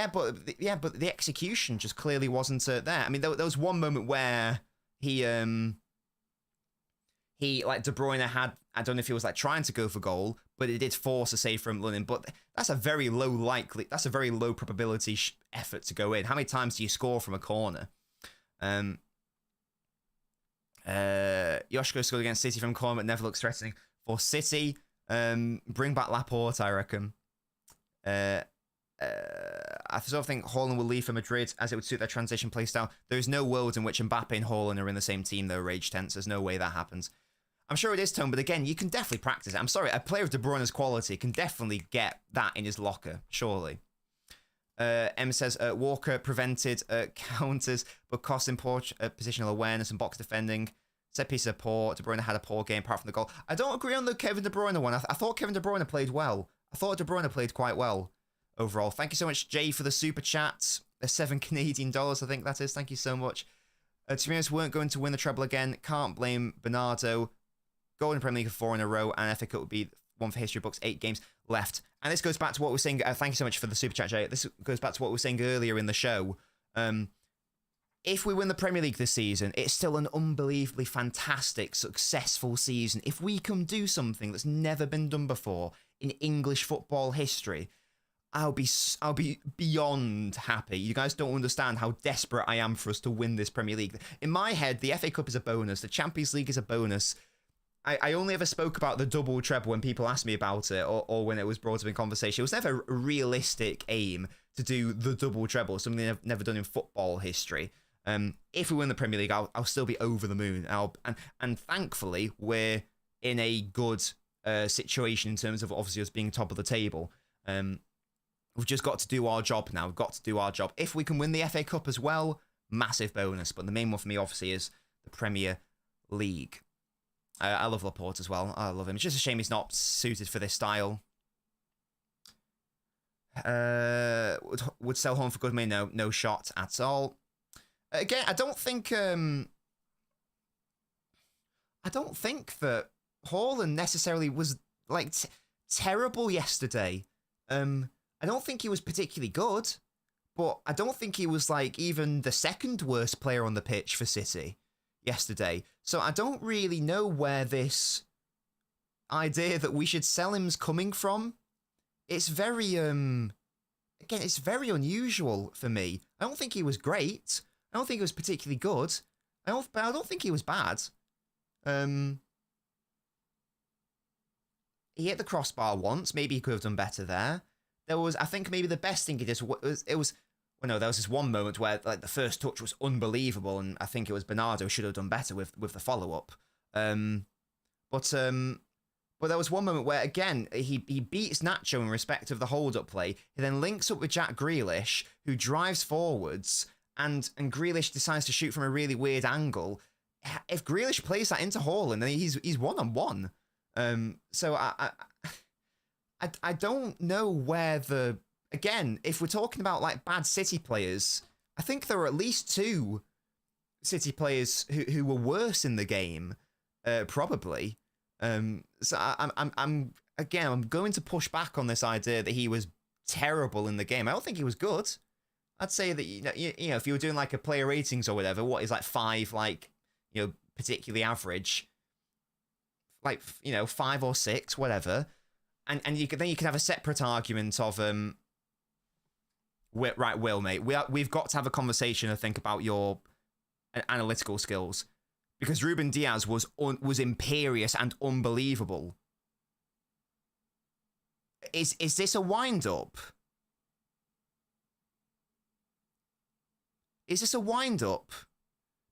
Yeah, but the execution just clearly wasn't there. I mean, there was one moment where he like De Bruyne had, I don't know if he was like trying to go for goal, but it did force a save from Lunin. But that's a very low probability effort to go in. How many times do you score from a corner? Yoshiko scored against City from corner, but never looks threatening for City. Bring back Laporte, I reckon. I sort of think Haaland will leave for Madrid as it would suit their transition play style. There's no world in which Mbappe and Haaland are in the same team, though, Rage Tense. There's no way that happens. I'm sure it is, Tone, but again, you can definitely practice it. I'm sorry, a player of De Bruyne's quality can definitely get that in his locker, surely. M says Walker prevented counters, but cost in poor positional awareness and box defending. Set piece of poor. De Bruyne had a poor game apart from the goal. I don't agree on the Kevin De Bruyne one. I thought Kevin De Bruyne played well. I thought De Bruyne played quite well overall. Thank you so much, Jay, for the super chat. $7 Canadian, I think that is. Thank you so much. To be honest, weren't going to win the treble again. Can't blame Bernardo. Golden Premier League for 4 in a row, and I think it would be one for history books. 8 games left. And this goes back to what we were saying. Thank you so much for the super chat, Jay. This goes back to what we were saying earlier in the show. If we win the Premier League this season, it's still an unbelievably fantastic, successful season. If we can do something that's never been done before in English football history, I'll be beyond happy. You guys don't understand how desperate I am for us to win this Premier League. In my head, the FA Cup is a bonus. The Champions League is a bonus. I only ever spoke about the double treble when people asked me about it or when it was brought up in conversation. It was never a realistic aim to do the double treble, something I've never done in football history. If we win the Premier League, I'll still be over the moon. And thankfully, we're in a good situation in terms of obviously us being top of the table. We've just got to do our job now. We've got to do our job. If we can win the FA Cup as well, massive bonus. But the main one for me, obviously, is the Premier League. I love Laporte as well. I love him. It's just a shame he's not suited for this style. Would sell home for good money? No shot at all. Again, I don't think that Haaland necessarily was like terrible yesterday. I don't think he was particularly good, but I don't think he was like even the second worst player on the pitch for City yesterday. So I don't really know where this idea that we should sell him's coming from. It's very again, it's very unusual for me. I don't think he was great. I don't think he was particularly good. I don't think he was bad. He hit the crossbar once. Maybe he could have done better there. I think maybe the best thing he did was well, no, there was this one moment where like the first touch was unbelievable, and I think it was Bernardo should have done better with the follow up. But there was one moment where again he beats Nacho in respect of the hold up play. He then links up with Jack Grealish, who drives forwards, and Grealish decides to shoot from a really weird angle. If Grealish plays that into Haaland, then he's 1-on-1. So I don't know where the... Again, if we're talking about like bad City players, I think there are at least 2 City players who were worse in the game, probably. So I'm going to push back on this idea that he was terrible in the game. I don't think he was good. I'd say that you know if you were doing like a player ratings or whatever, what is like 5 like particularly average, like 5 or 6 whatever, and you could have a separate argument of Will, mate, we've got to have a conversation and think about your analytical skills, because Ruben Diaz was imperious and unbelievable. Is this a wind-up? Is this a wind-up?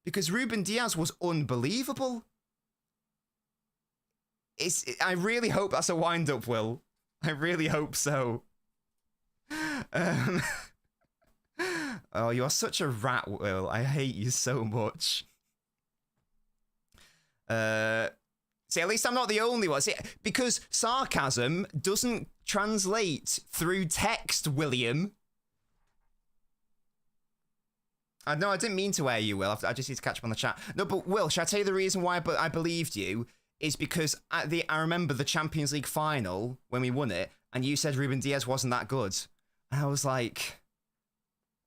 Because Ruben Diaz was unbelievable. I really hope that's a wind-up, Will. I really hope so. Oh, you're such a rat, Will. I hate you so much. See, at least I'm not the only one. See, because sarcasm doesn't translate through text, William. No, I didn't mean to air you, Will. I just need to catch up on the chat. No, but Will, should I tell you the reason why I believed you? Is because I remember the Champions League final when we won it, and you said Ruben Diaz wasn't that good. And I was like...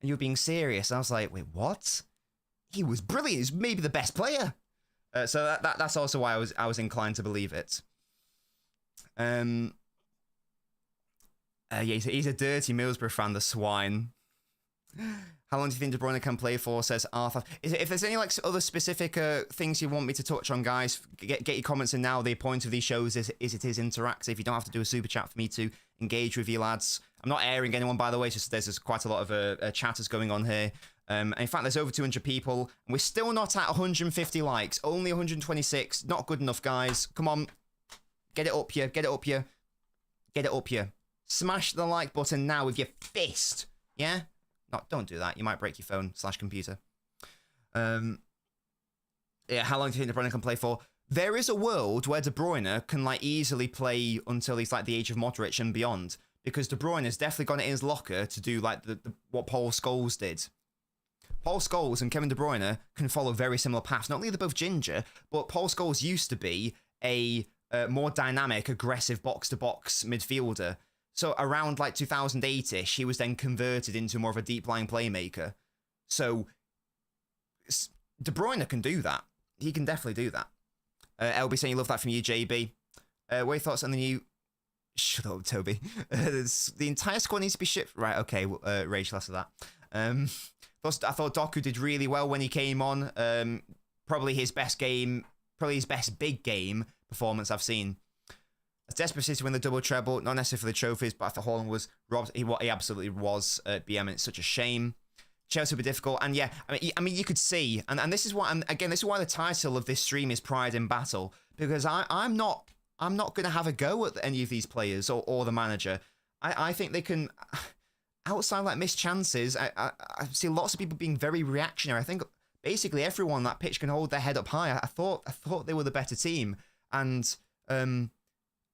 And you were being serious. And I was like, wait, what? He was brilliant. He's maybe the best player. So that's also why I was inclined to believe it. Yeah, he's a dirty Middlesbrough fan, the swine. How long do you think De Bruyne can play for, says Arthur. If there's any like other specific things you want me to touch on, guys, get your comments in now. The point of these shows is it is interactive. You don't have to do a super chat for me to engage with you lads. I'm not airing anyone, by the way. It's just there's quite a lot of chatters going on here. And in fact, there's over 200 people. And we're still not at 150 likes. Only 126. Not good enough, guys. Come on. Get it up here. Get it up here. Get it up here. Smash the like button now with your fist. Yeah? Don't do that. You might break your phone / computer. Yeah, how long do you think De Bruyne can play for? There is a world where De Bruyne can like easily play until he's like the age of Modric and beyond. Because De Bruyne has definitely got it in his locker to do like what Paul Scholes did. Paul Scholes and Kevin De Bruyne can follow very similar paths. Not only are they both ginger, but Paul Scholes used to be a more dynamic, aggressive box-to-box midfielder. So around like 2008-ish, he was then converted into more of a deep-lying playmaker. So De Bruyne can do that. He can definitely do that. LB saying you love that from you, JB. What are your thoughts on the new... Shut up, Toby. The entire squad needs to be shipped. Right, okay, rage less of that. I thought Doku did really well when he came on. Probably his best big game performance I've seen. It's desperate to win the double treble, not necessarily for the trophies, but I thought Haaland was robbed. He absolutely was at BM, and it's such a shame. Chelsea will be difficult, and yeah, I mean, you could see, and this is why, this is why the title of this stream is Pride in Battle, because I'm not going to have a go at any of these players or the manager. I think they can, outside like missed chances. I see lots of people being very reactionary. I think basically everyone on that pitch can hold their head up high. I thought they were the better team, and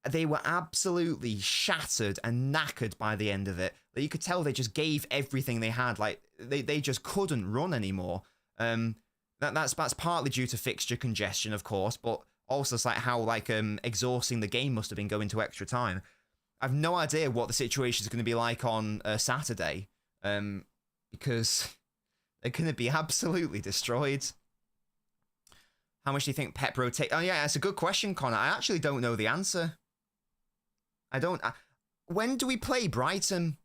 they were absolutely shattered and knackered by the end of it. You could tell they just gave everything they had. Like they just couldn't run anymore. That's partly due to fixture congestion, of course, but also it's like how like exhausting the game must have been going to extra time. I've no idea what the situation is going to be like on Saturday, because they're going to be absolutely destroyed. How much do you think Pep rotate? Oh yeah, that's a good question, Connor. I actually don't know the answer. When do we play Brighton?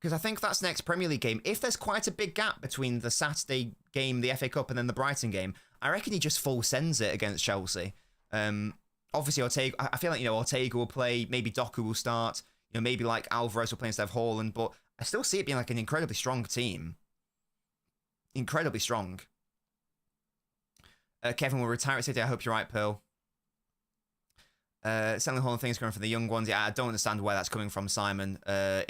Because I think that's next Premier League game. If there's quite a big gap between the Saturday game, the FA Cup, and then the Brighton game, I reckon he just full sends it against Chelsea. Obviously, Ortega. I feel like Ortega will play. Maybe Doku will start. Maybe like Alvarez will play instead of Haaland. But I still see it being like an incredibly strong team. Incredibly strong. Kevin will retire at City. I hope you're right, Pearl. Selling Hall and things coming from the young ones. Yeah, I don't understand where that's coming from, Simon. I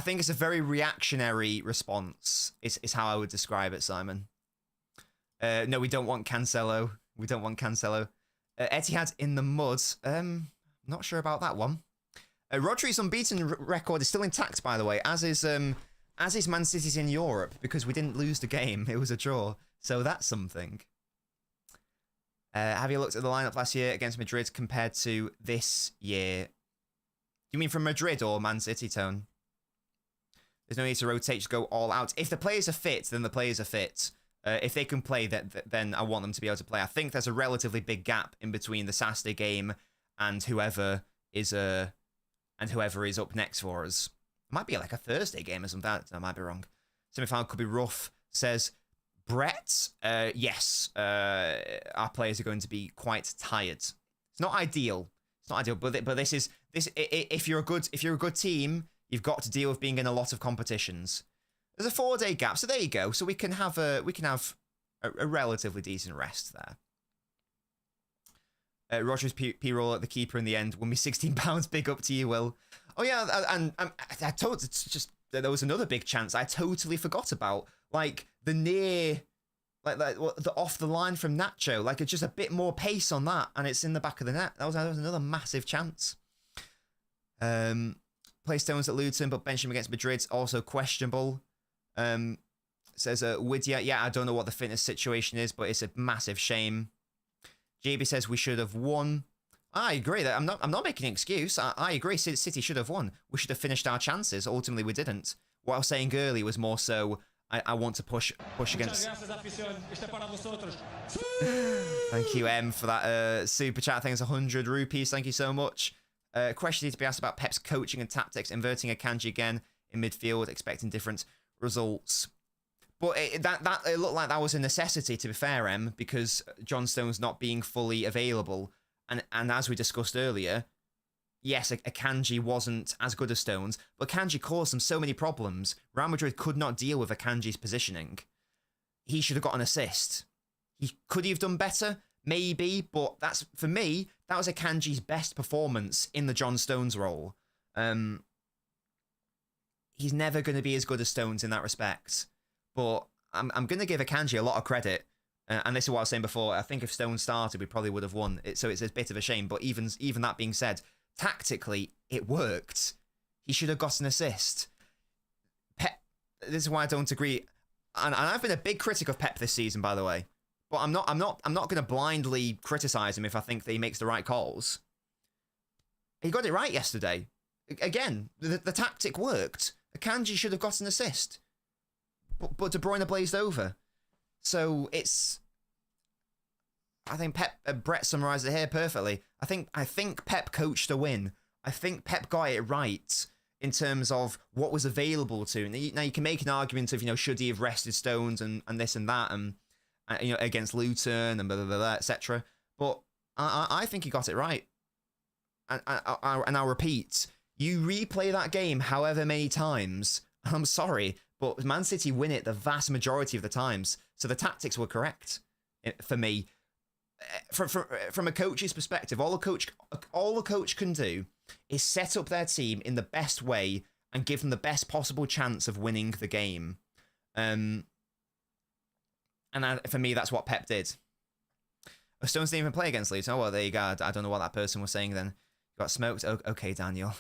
think it's a very reactionary response. Is how I would describe it, Simon. No, we don't want Cancelo. We don't want Cancelo. Etihad in the mud. Not sure about that one. Rodri's unbeaten record is still intact, by the way, as is Man City's in Europe, because we didn't lose the game. It was a draw. So that's something. Have you looked at the lineup last year against Madrid compared to this year? Do you mean from Madrid or Man City, Tone? There's no need to rotate, just go all out. If the players are fit, then the players are fit. If they can play, then I want them to be able to play. I think there's a relatively big gap in between the Saturday game and whoever is up next for us. It might be like a Thursday game or something. I might be wrong. Semi-final could be rough, says Brett. Yes, our players are going to be quite tired. It's not ideal. It's not ideal, but this is. If you're a good team, you've got to deal with being in a lot of competitions. There's a 4-day gap, so there you go. So we can have a relatively decent rest there. Rogers P-roll at the keeper in the end won me £16. Big up to you, Will. Oh yeah, and I told it's just there was another big chance I totally forgot about, like the near, like the off the line from Nacho, like it's just a bit more pace on that, and it's in the back of the net. That was another massive chance. Play Stones at Luton, but bench him against Madrid also questionable. Says Widya, yeah, I don't know what the fitness situation is, but it's a massive shame. JB says we should have won. I agree that I'm not making an excuse. I agree. City should have won. We should have finished our chances. Ultimately, we didn't. What I was saying earlier was more so I want to push against. Thank you, M, for that super chat. I think it's 100 rupees. Thank you so much. Question needs to be asked about Pep's coaching and tactics, inverting Akanji again in midfield, expecting different results. But it looked like that was a necessity, to be fair, M, because John Stones not being fully available. And as we discussed earlier, yes, Akanji wasn't as good as Stones, but Akanji caused them so many problems. Real Madrid could not deal with Akanji's positioning. He should have got an assist. Could he have done better? Maybe, but that's, for me, that was Akanji's best performance in the John Stones role. He's never going to be as good as Stones in that respect. But I'm going to give Akanji a lot of credit. And this is what I was saying before. I think if Stones started, we probably would have won. So it's a bit of a shame. But even that being said, tactically, it worked. He should have got an assist. Pep, this is why I don't agree. And I've been a big critic of Pep this season, by the way. But I'm not going to blindly criticize him if I think that he makes the right calls. He got it right yesterday. Again, the tactic worked. Akanji should have got an assist. But De Bruyne blazed over. So it's, I think Brett summarised it here perfectly. I think Pep coached a win. I think Pep got it right in terms of what was available to. Now you can make an argument of, should he have rested Stones and this and that and against Luton and blah blah blah, etc. But I think he got it right. And I'll repeat, you replay that game however many times. I'm sorry, but Man City win it the vast majority of the times. So the tactics were correct for me. From a coach's perspective, all the coach can do is set up their team in the best way and give them the best possible chance of winning the game. For me, that's what Pep did. Stones didn't even play against Leeds. Oh, well, there you go. I don't know what that person was saying then. Got smoked. Okay, Daniel.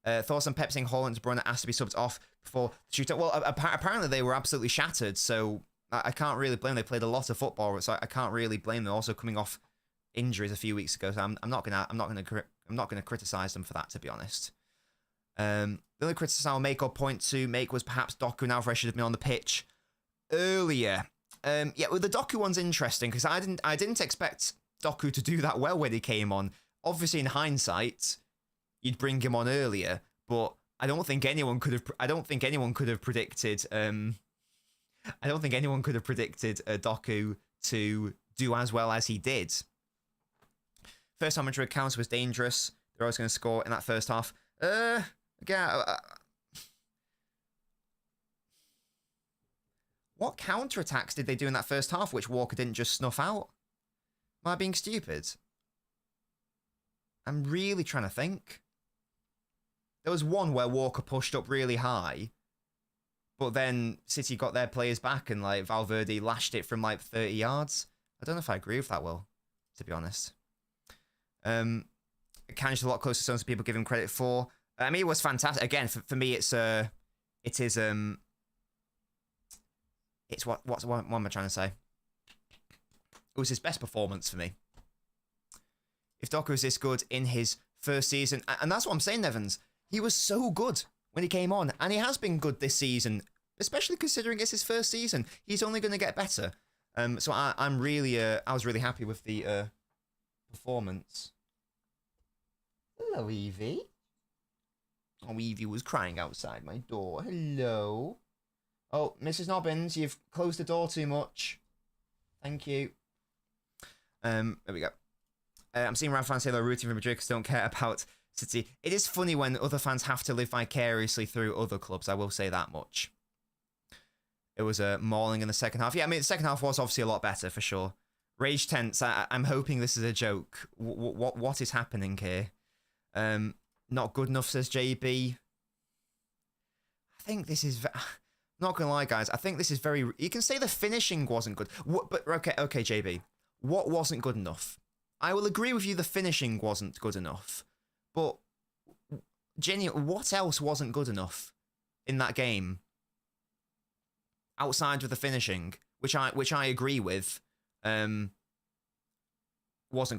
Thoughts on Pep saying Haaland De Bruyne asked to be subbed off before the shootout? Well, apparently they were absolutely shattered, so I can't really blame them. They played a lot of football, so I can't really blame them. Also coming off injuries a few weeks ago, so I'm not gonna criticize them for that, to be honest. The only criticism I'll make or point to make was perhaps Doku and Alvarez should have been on the pitch earlier. Yeah, well, the Doku one's interesting because I didn't expect Doku to do that well when he came on. Obviously, in hindsight, you'd bring him on earlier, but I don't think anyone could have predicted. I don't think anyone could have predicted Doku to do as well as he did. First time Madrid counter was dangerous. They're always going to score in that first half. Again, what counterattacks did they do in that first half which Walker didn't just snuff out? Am I being stupid? I'm really trying to think. There was one where Walker pushed up really high, but then City got their players back and like Valverde lashed it from like 30 yards. I don't know if I agree with that, Will, to be honest. Kanji's a lot closer to some people give him credit for. I mean, it was fantastic. Again, for me, it's what am I trying to say? It was his best performance for me. If Docker was this good in his first season, and that's what I'm saying, Evans, he was so good when he came on, and he has been good this season, especially considering it's his first season. He's only going to get better. So I was really happy with the performance. Hello, Evie. Oh, Evie was crying outside my door. Hello. Oh, Mrs. Nobbins, you've closed the door too much. Thank you. There we go. I'm seeing around fans say they're rooting for Madrid because they don't care about City. It is funny when other fans have to live vicariously through other clubs. I will say that much. It was a mauling in the second half. Yeah, I mean, the second half was obviously a lot better, for sure. Rage Tense, I'm hoping this is a joke. What is happening here? Not good enough, says JB. I think this is... Not gonna lie, guys. I think this is very... You can say the finishing wasn't good. But okay, JB. What wasn't good enough? I will agree with you the finishing wasn't good enough. But... Genuinely, what else wasn't good enough in that game? Outside of the finishing, which I agree with, wasn't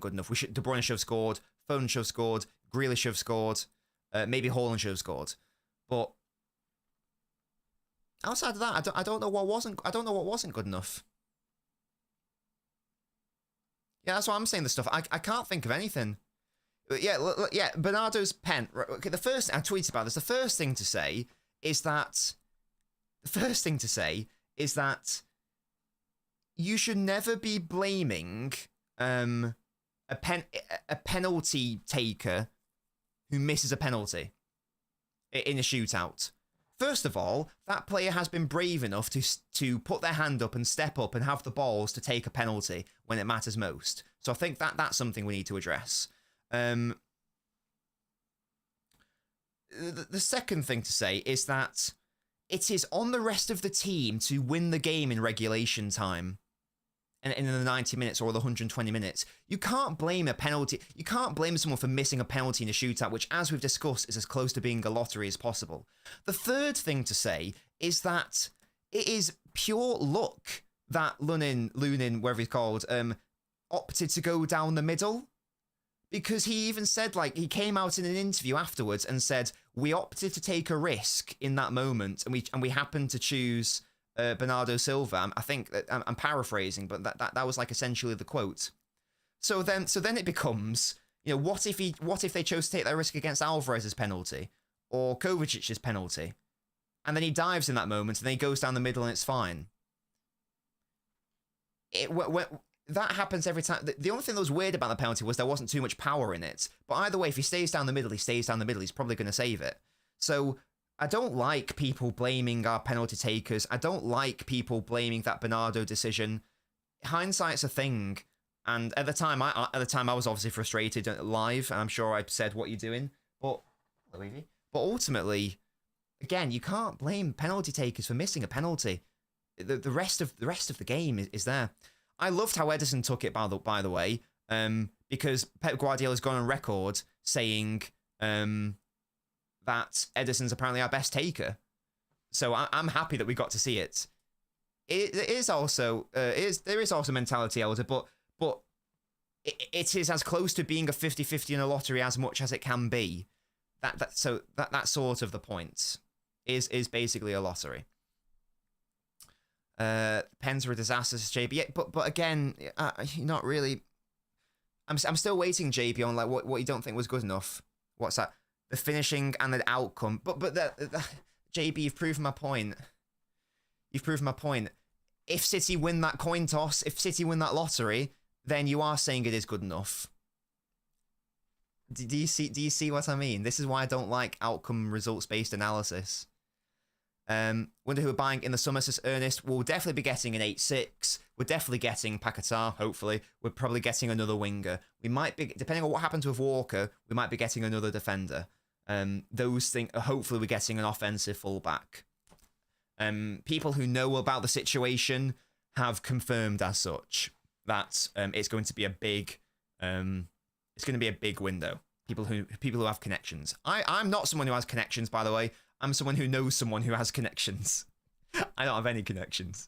good enough. De Bruyne should have scored. Foden should have scored. Grealish should have scored. Maybe Haaland should have scored. But outside of that, I don't know what wasn't good enough. Yeah, that's why I'm saying the stuff. I can't think of anything. But yeah, Bernardo's pen. Okay, the first I tweeted about this. The first thing to say is that you should never be blaming a penalty taker who misses a penalty in a shootout. First of all, that player has been brave enough to put their hand up and step up and have the balls to take a penalty when it matters most. So I think that's something we need to address. The second thing to say is that it is on the rest of the team to win the game in regulation time. And in the 90 minutes or the 120 minutes. You can't blame a penalty. You can't blame someone for missing a penalty in a shootout, which, as we've discussed, is as close to being a lottery as possible. The third thing to say is that it is pure luck that Lunin, whatever he's called, opted to go down the middle. Because he even said, like, he came out in an interview afterwards and said, we opted to take a risk in that moment, and we happened to choose Bernardo Silva. I think I'm paraphrasing, but that was like essentially the quote. So then it becomes, you know, what if they chose to take that risk against Alvarez's penalty or Kovacic's penalty, and then he dives in that moment and then he goes down the middle and it's fine. That happens every time. The only thing that was weird about the penalty was there wasn't too much power in it. But either way, if he stays down the middle, he stays down the middle. He's probably going to save it. So I don't like people blaming our penalty takers. I don't like people blaming that Bernardo decision. Hindsight's a thing. And at the time, I was obviously frustrated live. And I'm sure I said, what you're doing. But ultimately, again, you can't blame penalty takers for missing a penalty. The rest of the game is there. I loved how Ederson took it, by the way, because Pep Guardiola's gone on record saying that Ederson's apparently our best taker. So I'm happy that we got to see it. There is also mentality, Elder, but it is as close to being a 50-50 in a lottery as much as it can be. That's sort of the point. Is basically a lottery. Pens are a disaster, JB. Yeah, but again, you're not really. I'm still waiting, JB, on like what you don't think was good enough. What's that? The finishing and the outcome. But JB, you've proven my point. If City win that coin toss, if City win that lottery, then you are saying it is good enough. Do you see what I mean? This is why I don't like outcome results based analysis. Wonder who we're buying in the summer, says Ernest. We'll definitely be getting an 8-6. We're definitely getting Paquetá, hopefully. We're probably getting another winger. We might be, depending on what happens with Walker, we might be getting another defender. Those things, hopefully we're getting an offensive fullback. People who know about the situation have confirmed as such that it's going to be a big window. People who have connections. I'm not someone who has connections, by the way. I'm someone who knows someone who has connections. I don't have any connections.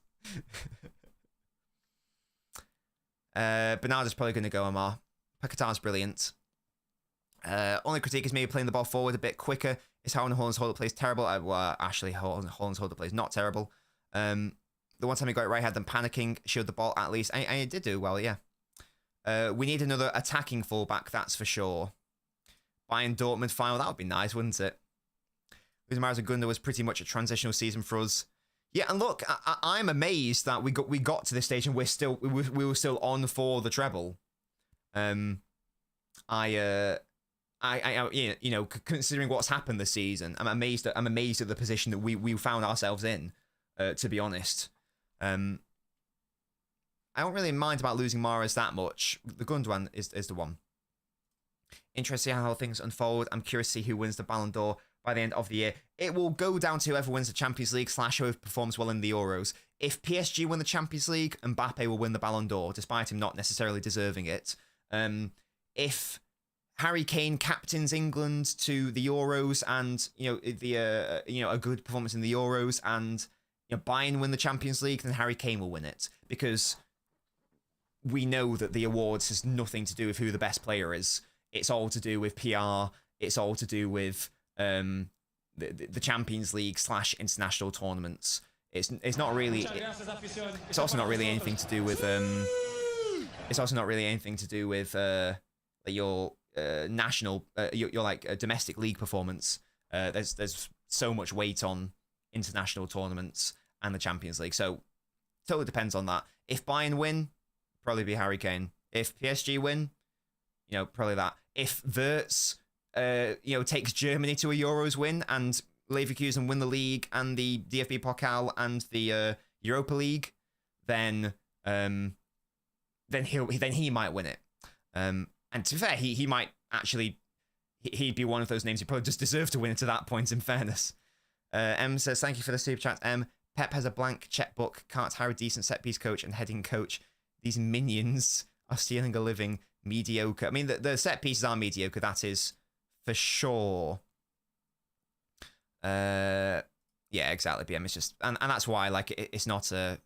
Bernardo's probably going to go Amar. Paquetá's brilliant. Only critique is maybe playing the ball forward a bit quicker. Is how Holland's hold-up play is terrible. Well, actually, Holland's hold-up play is not terrible. The one time he got it right, had them panicking, showed the ball at least. And he did do well, yeah. We need another attacking fullback, that's for sure. Bayern Dortmund final, that would be nice, wouldn't it? Losing Mahrez and Gundo was pretty much a transitional season for us. Yeah, and look, I'm amazed that we got to this stage and we were still on for the treble. Considering what's happened this season, I'm amazed at the position that we found ourselves in. To be honest, I don't really mind about losing Mahrez that much. The Gundogan is the one. Interesting how things unfold. I'm curious to see who wins the Ballon d'Or by the end of the year. It will go down to whoever wins the Champions League / whoever performs well in the Euros. If PSG win the Champions League, Mbappe will win the Ballon d'Or, despite him not necessarily deserving it. If Harry Kane captains England to the Euros and a good performance in the Euros, and Bayern win the Champions League, then Harry Kane will win it, because we know that the awards has nothing to do with who the best player is. It's all to do with PR. It's all to do with the Champions League / international tournaments. It's not really. It's also not really anything to do with. It's also not really anything to do with your national, your like domestic league performance. There's so much weight on international tournaments and the Champions League. So totally depends on that. If Bayern win, probably be Harry Kane. If PSG win, probably that. If Wirtz takes Germany to a Euros win and Leverkusen win the league and the DFB Pokal and the Europa League, then he might win it. And to be fair, he might actually he'd be one of those names who probably just deserve to win it to that point, in fairness. M says, thank you for the super chat. Pep has a blank checkbook, can't hire a decent set piece coach and heading coach. These minions are stealing a living. Mediocre. I mean, the set pieces are mediocre, that is for sure. Yeah, exactly, BM. It's just, and that's why, like, it's not a...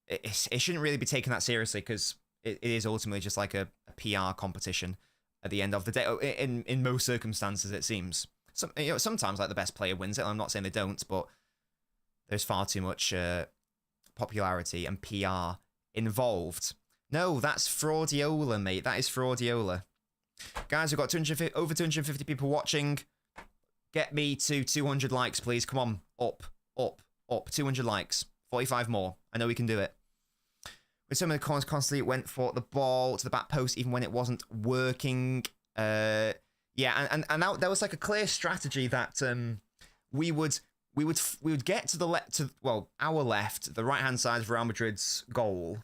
It shouldn't really be taken that seriously, because it is ultimately just like a PR competition at the end of the day. In most circumstances, it seems. Sometimes, like, the best player wins it. I'm not saying they don't, but there's far too much popularity and PR involved. No, that's Fraudiola, mate. That is Fraudiola. Guys, we've got over 250 people watching. Get me to 200 likes, please. Come on. Up. 200 likes. 45 more. I know we can do it. With some of the corners constantly went for the ball to the back post, even when it wasn't working. Yeah, and that was like a clear strategy that we would get to our left, the right-hand side of Real Madrid's goal,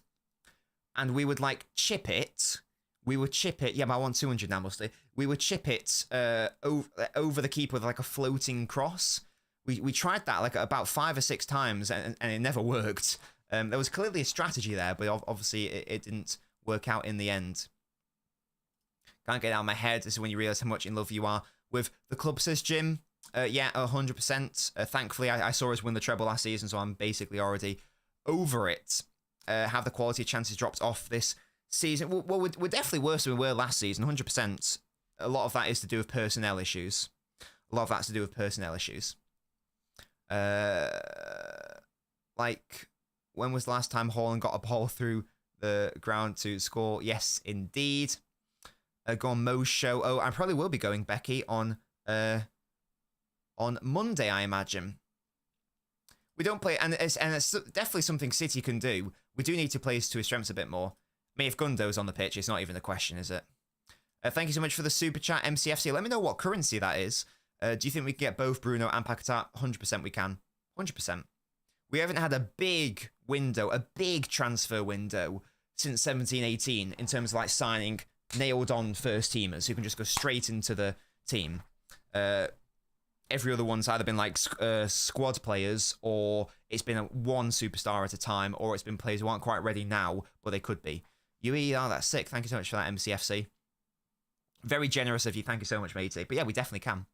and we would like chip it. We would chip it. Yeah, but I want 200 now, mostly. We would chip it over the keeper with like a floating cross. We tried that like about 5 or 6 times, and it never worked. There was clearly a strategy there, but obviously it didn't work out in the end. Can't get it out of my head. This is when you realise how much in love you are with the club, says Jim. Yeah, 100%. Thankfully, I saw us win the treble last season, so I'm basically already over it. Have the quality of chances dropped off this season? Well, we're definitely worse than we were last season, 100%. A lot of that is to do with personnel issues. Like, when was the last time Haaland got a ball through the ground to score? Yes, indeed. Go on Mo's show. Oh, I probably will be going, Becky, on Monday, I imagine. We don't play, and it's definitely something City can do. We do need to play to his strengths a bit more. I mean, if Gundo's on the pitch, it's not even a question, is it? Thank you so much for the super chat, MCFC. Let me know what currency that is. Do you think we can get both Bruno and Paquetá? 100% we can. 100%. We haven't had a big window, a big transfer window since 17-18 in terms of like signing nailed-on first teamers who can just go straight into the team. Every other one's either been like squad players, or it's been one superstar at a time, or it's been players who aren't quite ready now, but they could be. UE, oh, that's sick. Thank you so much for that, MCFC. Very generous of you. Thank you so much, matey. But yeah, we definitely can.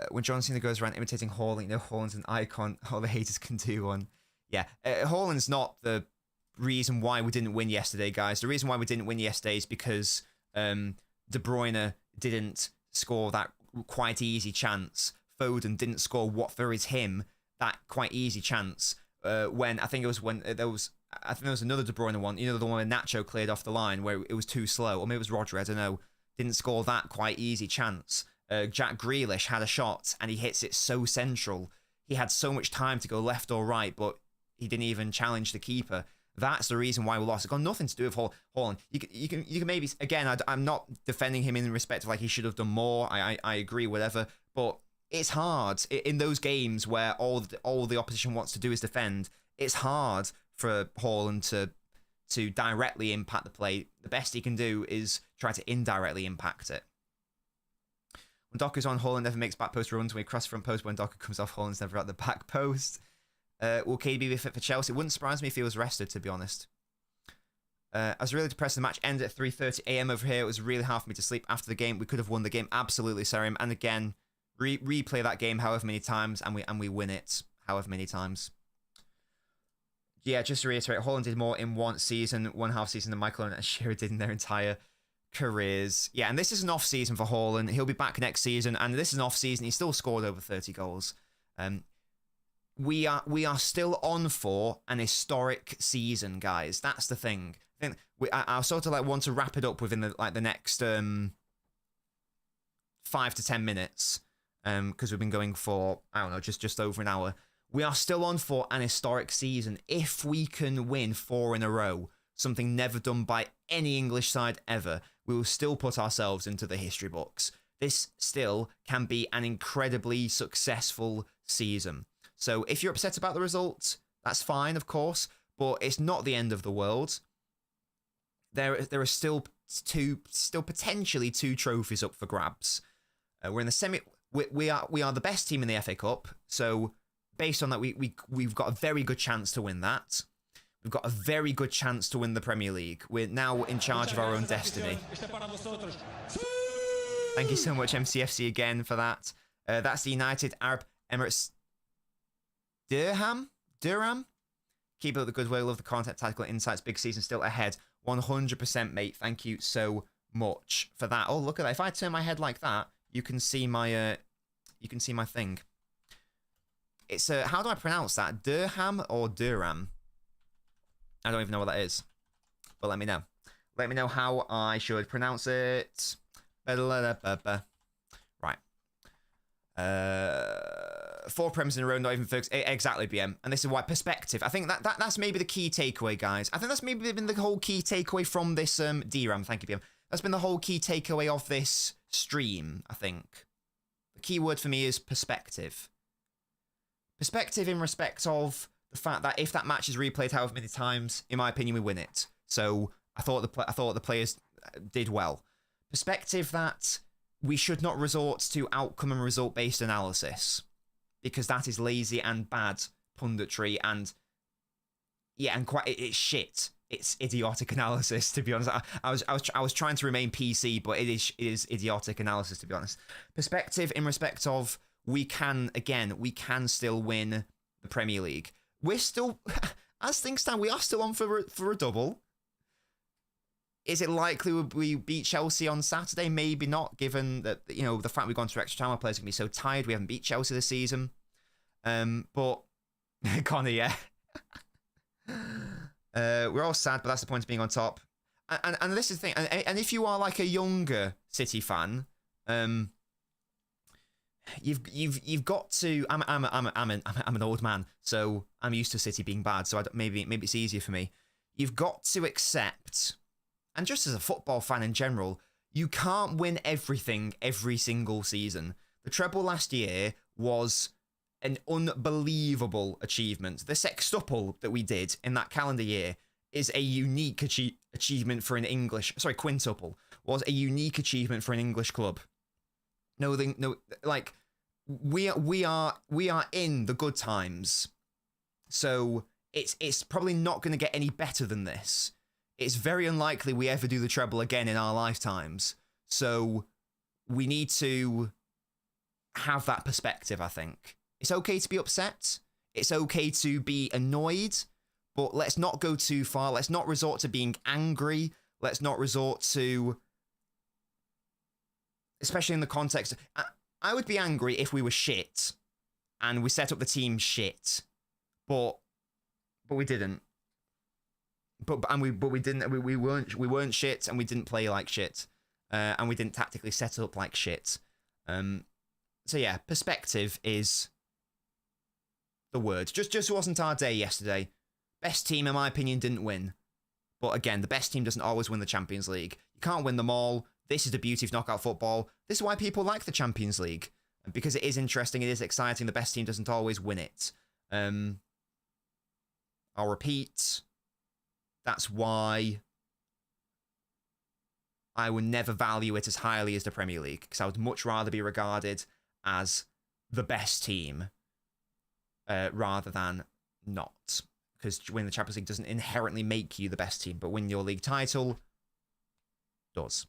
When John Cena goes around imitating Haaland, you know, Haaland's an icon. All the haters can do one. Yeah, Haaland's not the reason why we didn't win yesterday, guys. The reason why we didn't win yesterday is because De Bruyne didn't score that quite easy chance. Foden didn't score what there is him that quite easy chance. When I think there was another De Bruyne one. You know, the one where Nacho cleared off the line where it was too slow, or maybe it was Rodri. I don't know. Didn't score that quite easy chance. Jack Grealish had a shot and he hits it so central. He had so much time to go left or right, but he didn't even challenge the keeper. That's the reason why we lost. It's got nothing to do with Haaland. You can maybe, again, I'm not defending him in respect of like he should have done more. I agree, whatever. But it's hard in those games where all the opposition wants to do is defend. It's hard for Haaland to directly impact the play. The best he can do is try to indirectly impact it. When Doku's on, Haaland never makes back post runs. When he crosses front post, when Doku comes off, Haaland's never at the back post. Will KDB be fit for Chelsea? It wouldn't surprise me if he was rested, to be honest. I was really depressed. The match ended at 3:30 a.m. over here. It was really hard for me to sleep after the game. We could have won the game. Absolutely, Serim. And again, replay that game however many times, and we win it however many times. Yeah, just to reiterate, Haaland did more in one half season than Michael and Shearer did in their entire careers. Yeah, and this is an off season for Haaland. He'll be back next season, and this is an off season. He still scored over 30 goals. We are still on for an historic season, guys. That's the thing. I sort of like want to wrap it up within the next 5 to 10 minutes, because we've been going for, I don't know, just over an hour. We are still on for an historic season if we can win 4 in a row, something never done by any English side ever. We will still put ourselves into the history books. This still can be an incredibly successful season. So if you're upset about the result, that's fine, of course, but it's not the end of the world. There are still potentially 2 trophies up for grabs. We're in the semi. We are the best team in the FA Cup. So based on that, we've got a very good chance to win that. We've got a very good chance to win the Premier League. We're now in charge of our own destiny. Thank you so much, MCFC, again for that. That's the United Arab Emirates. Durham? Keep up the good way. Love the content, tactical insights. Big season still ahead. 100%, mate. Thank you so much for that. Oh, look at that. If I turn my head like that, you can see my thing. It's how do I pronounce that? Durham or Durham? I don't even know what that is. But let me know. Let me know how I should pronounce it. Right. 4 Prems in a row, not even Fergus. Exactly, BM. And this is why perspective. I think that's maybe the key takeaway, guys. I think that's maybe been the whole key takeaway from this DRAM. Thank you, BM. That's been the whole key takeaway of this stream, I think. The key word for me is perspective. Perspective in respect of the fact that if that match is replayed however many times, in my opinion, we win it. So I thought the players did well. Perspective that we should not resort to outcome and result based analysis, because that is lazy and bad punditry, and yeah, and it's shit. It's idiotic analysis, to be honest. I was trying to remain PC, but it is idiotic analysis, to be honest. Perspective in respect of we can still win the Premier League. We're still, as things stand, we are still on for a double. Is it likely we beat Chelsea on Saturday? Maybe not, given that, you know, the fact we've gone to extra time. Our players are going to be so tired. We haven't beat Chelsea this season. But Connor, yeah. We're all sad, but that's the point of being on top. And this is the thing. And if you are like a younger City fan, you've got to. I'm an old man, so I'm used to City being bad. So maybe it's easier for me. You've got to accept and just as a football fan in general, you can't win everything every single season. The treble last year was an unbelievable achievement. The sextuple that we did in that calendar year is a unique achievement for an English... Sorry, quintuple was a unique achievement for an English club. No, like, we are in the good times. So it's probably not going to get any better than this. It's very unlikely we ever do the treble again in our lifetimes. So we need to have that perspective, I think. It's okay to be upset. It's okay to be annoyed. But let's not go too far. Let's not resort to being angry. Let's not resort to... Especially in the context... I would be angry if we were shit. And we set up the team shit. But we didn't. We weren't shit, and we didn't play like shit, and we didn't tactically set up like shit. So yeah, perspective is the word. Just wasn't our day yesterday. Best team, in my opinion, didn't win. But again, the best team doesn't always win the Champions League. You can't win them all. This is the beauty of knockout football. This is why people like the Champions League, because it is interesting, it is exciting. The best team doesn't always win it. I'll repeat. That's why I would never value it as highly as the Premier League, because I would much rather be regarded as the best team rather than not. Because winning the Champions League doesn't inherently make you the best team, but winning your league title does.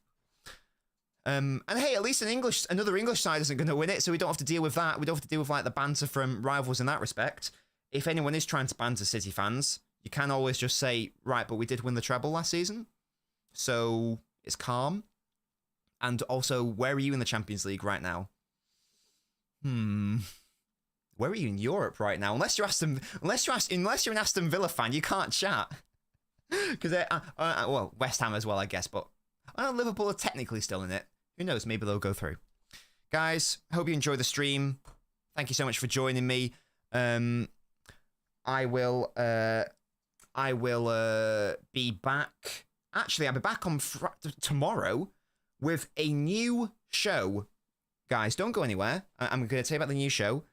And hey, at least another English side isn't going to win it, so we don't have to deal with that. We don't have to deal with like the banter from rivals in that respect. If anyone is trying to banter City fans, you can always just say, right, but we did win the treble last season, so it's calm. And also, where are you in the Champions League right now? Where are you in Europe right now? Unless you're an Aston Villa fan, you can't chat. Because well, West Ham as well, I guess, but Liverpool are technically still in it. Who knows? Maybe they'll go through. Guys, hope you enjoy the stream. Thank you so much for joining me. I will be back. Actually, I'll be back on tomorrow with a new show. Guys, don't go anywhere. I'm going to tell you about the new show.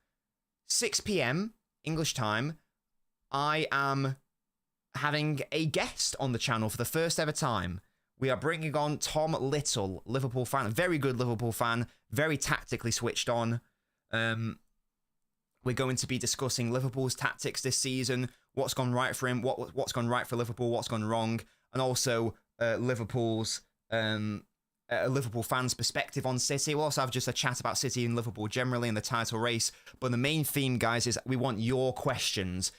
6 p.m. English time. I am having a guest on the channel for the first ever time. We are bringing on Tom Little, Liverpool fan, a very good Liverpool fan, very tactically switched on. We're going to be discussing Liverpool's tactics this season, what's gone right for him, what's gone right for Liverpool, what's gone wrong, and also Liverpool's Liverpool fans' perspective on City. We'll also have just a chat about City and Liverpool generally in the title race. But the main theme, guys, is we want your questions.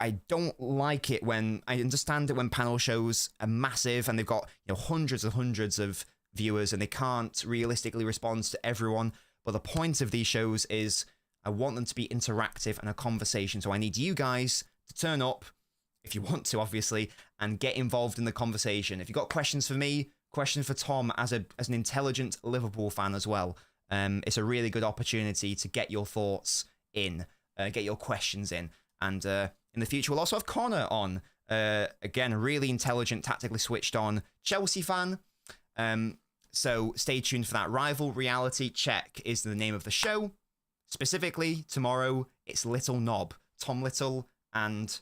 I don't like it when... I understand it when panel shows are massive and they've got hundreds and hundreds of viewers and they can't realistically respond to everyone. But the point of these shows is I want them to be interactive and a conversation. So I need you guys to turn up, if you want to, obviously, and get involved in the conversation. If you've got questions for me, questions for Tom as an intelligent Liverpool fan as well, it's a really good opportunity to get your thoughts in, get your questions in. And in the future, we'll also have Connor on. Again, a really intelligent, tactically switched on Chelsea fan. So stay tuned for that. Rival Reality Check is the name of the show. Specifically, tomorrow, it's Little Knob. Tom Little and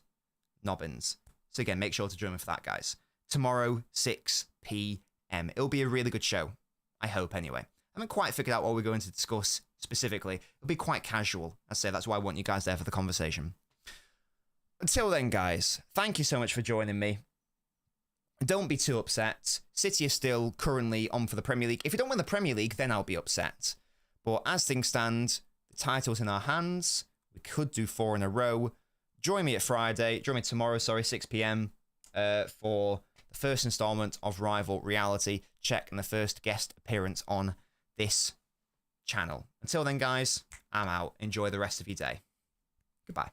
Nobbins. So again, make sure to join me for that, guys. Tomorrow, 6 p.m. It'll be a really good show. I hope, anyway. I haven't quite figured out what we're going to discuss specifically. It'll be quite casual. I say that's why I want you guys there for the conversation. Until then, guys, thank you so much for joining me. Don't be too upset. City is still currently on for the Premier League. If we don't win the Premier League, then I'll be upset. But as things stand, the title's in our hands. We could do 4 in a row. Join me tomorrow, 6 p.m. For the first installment of Rival Reality Check and the first guest appearance on this channel. Until then, guys, I'm out. Enjoy the rest of your day. Goodbye.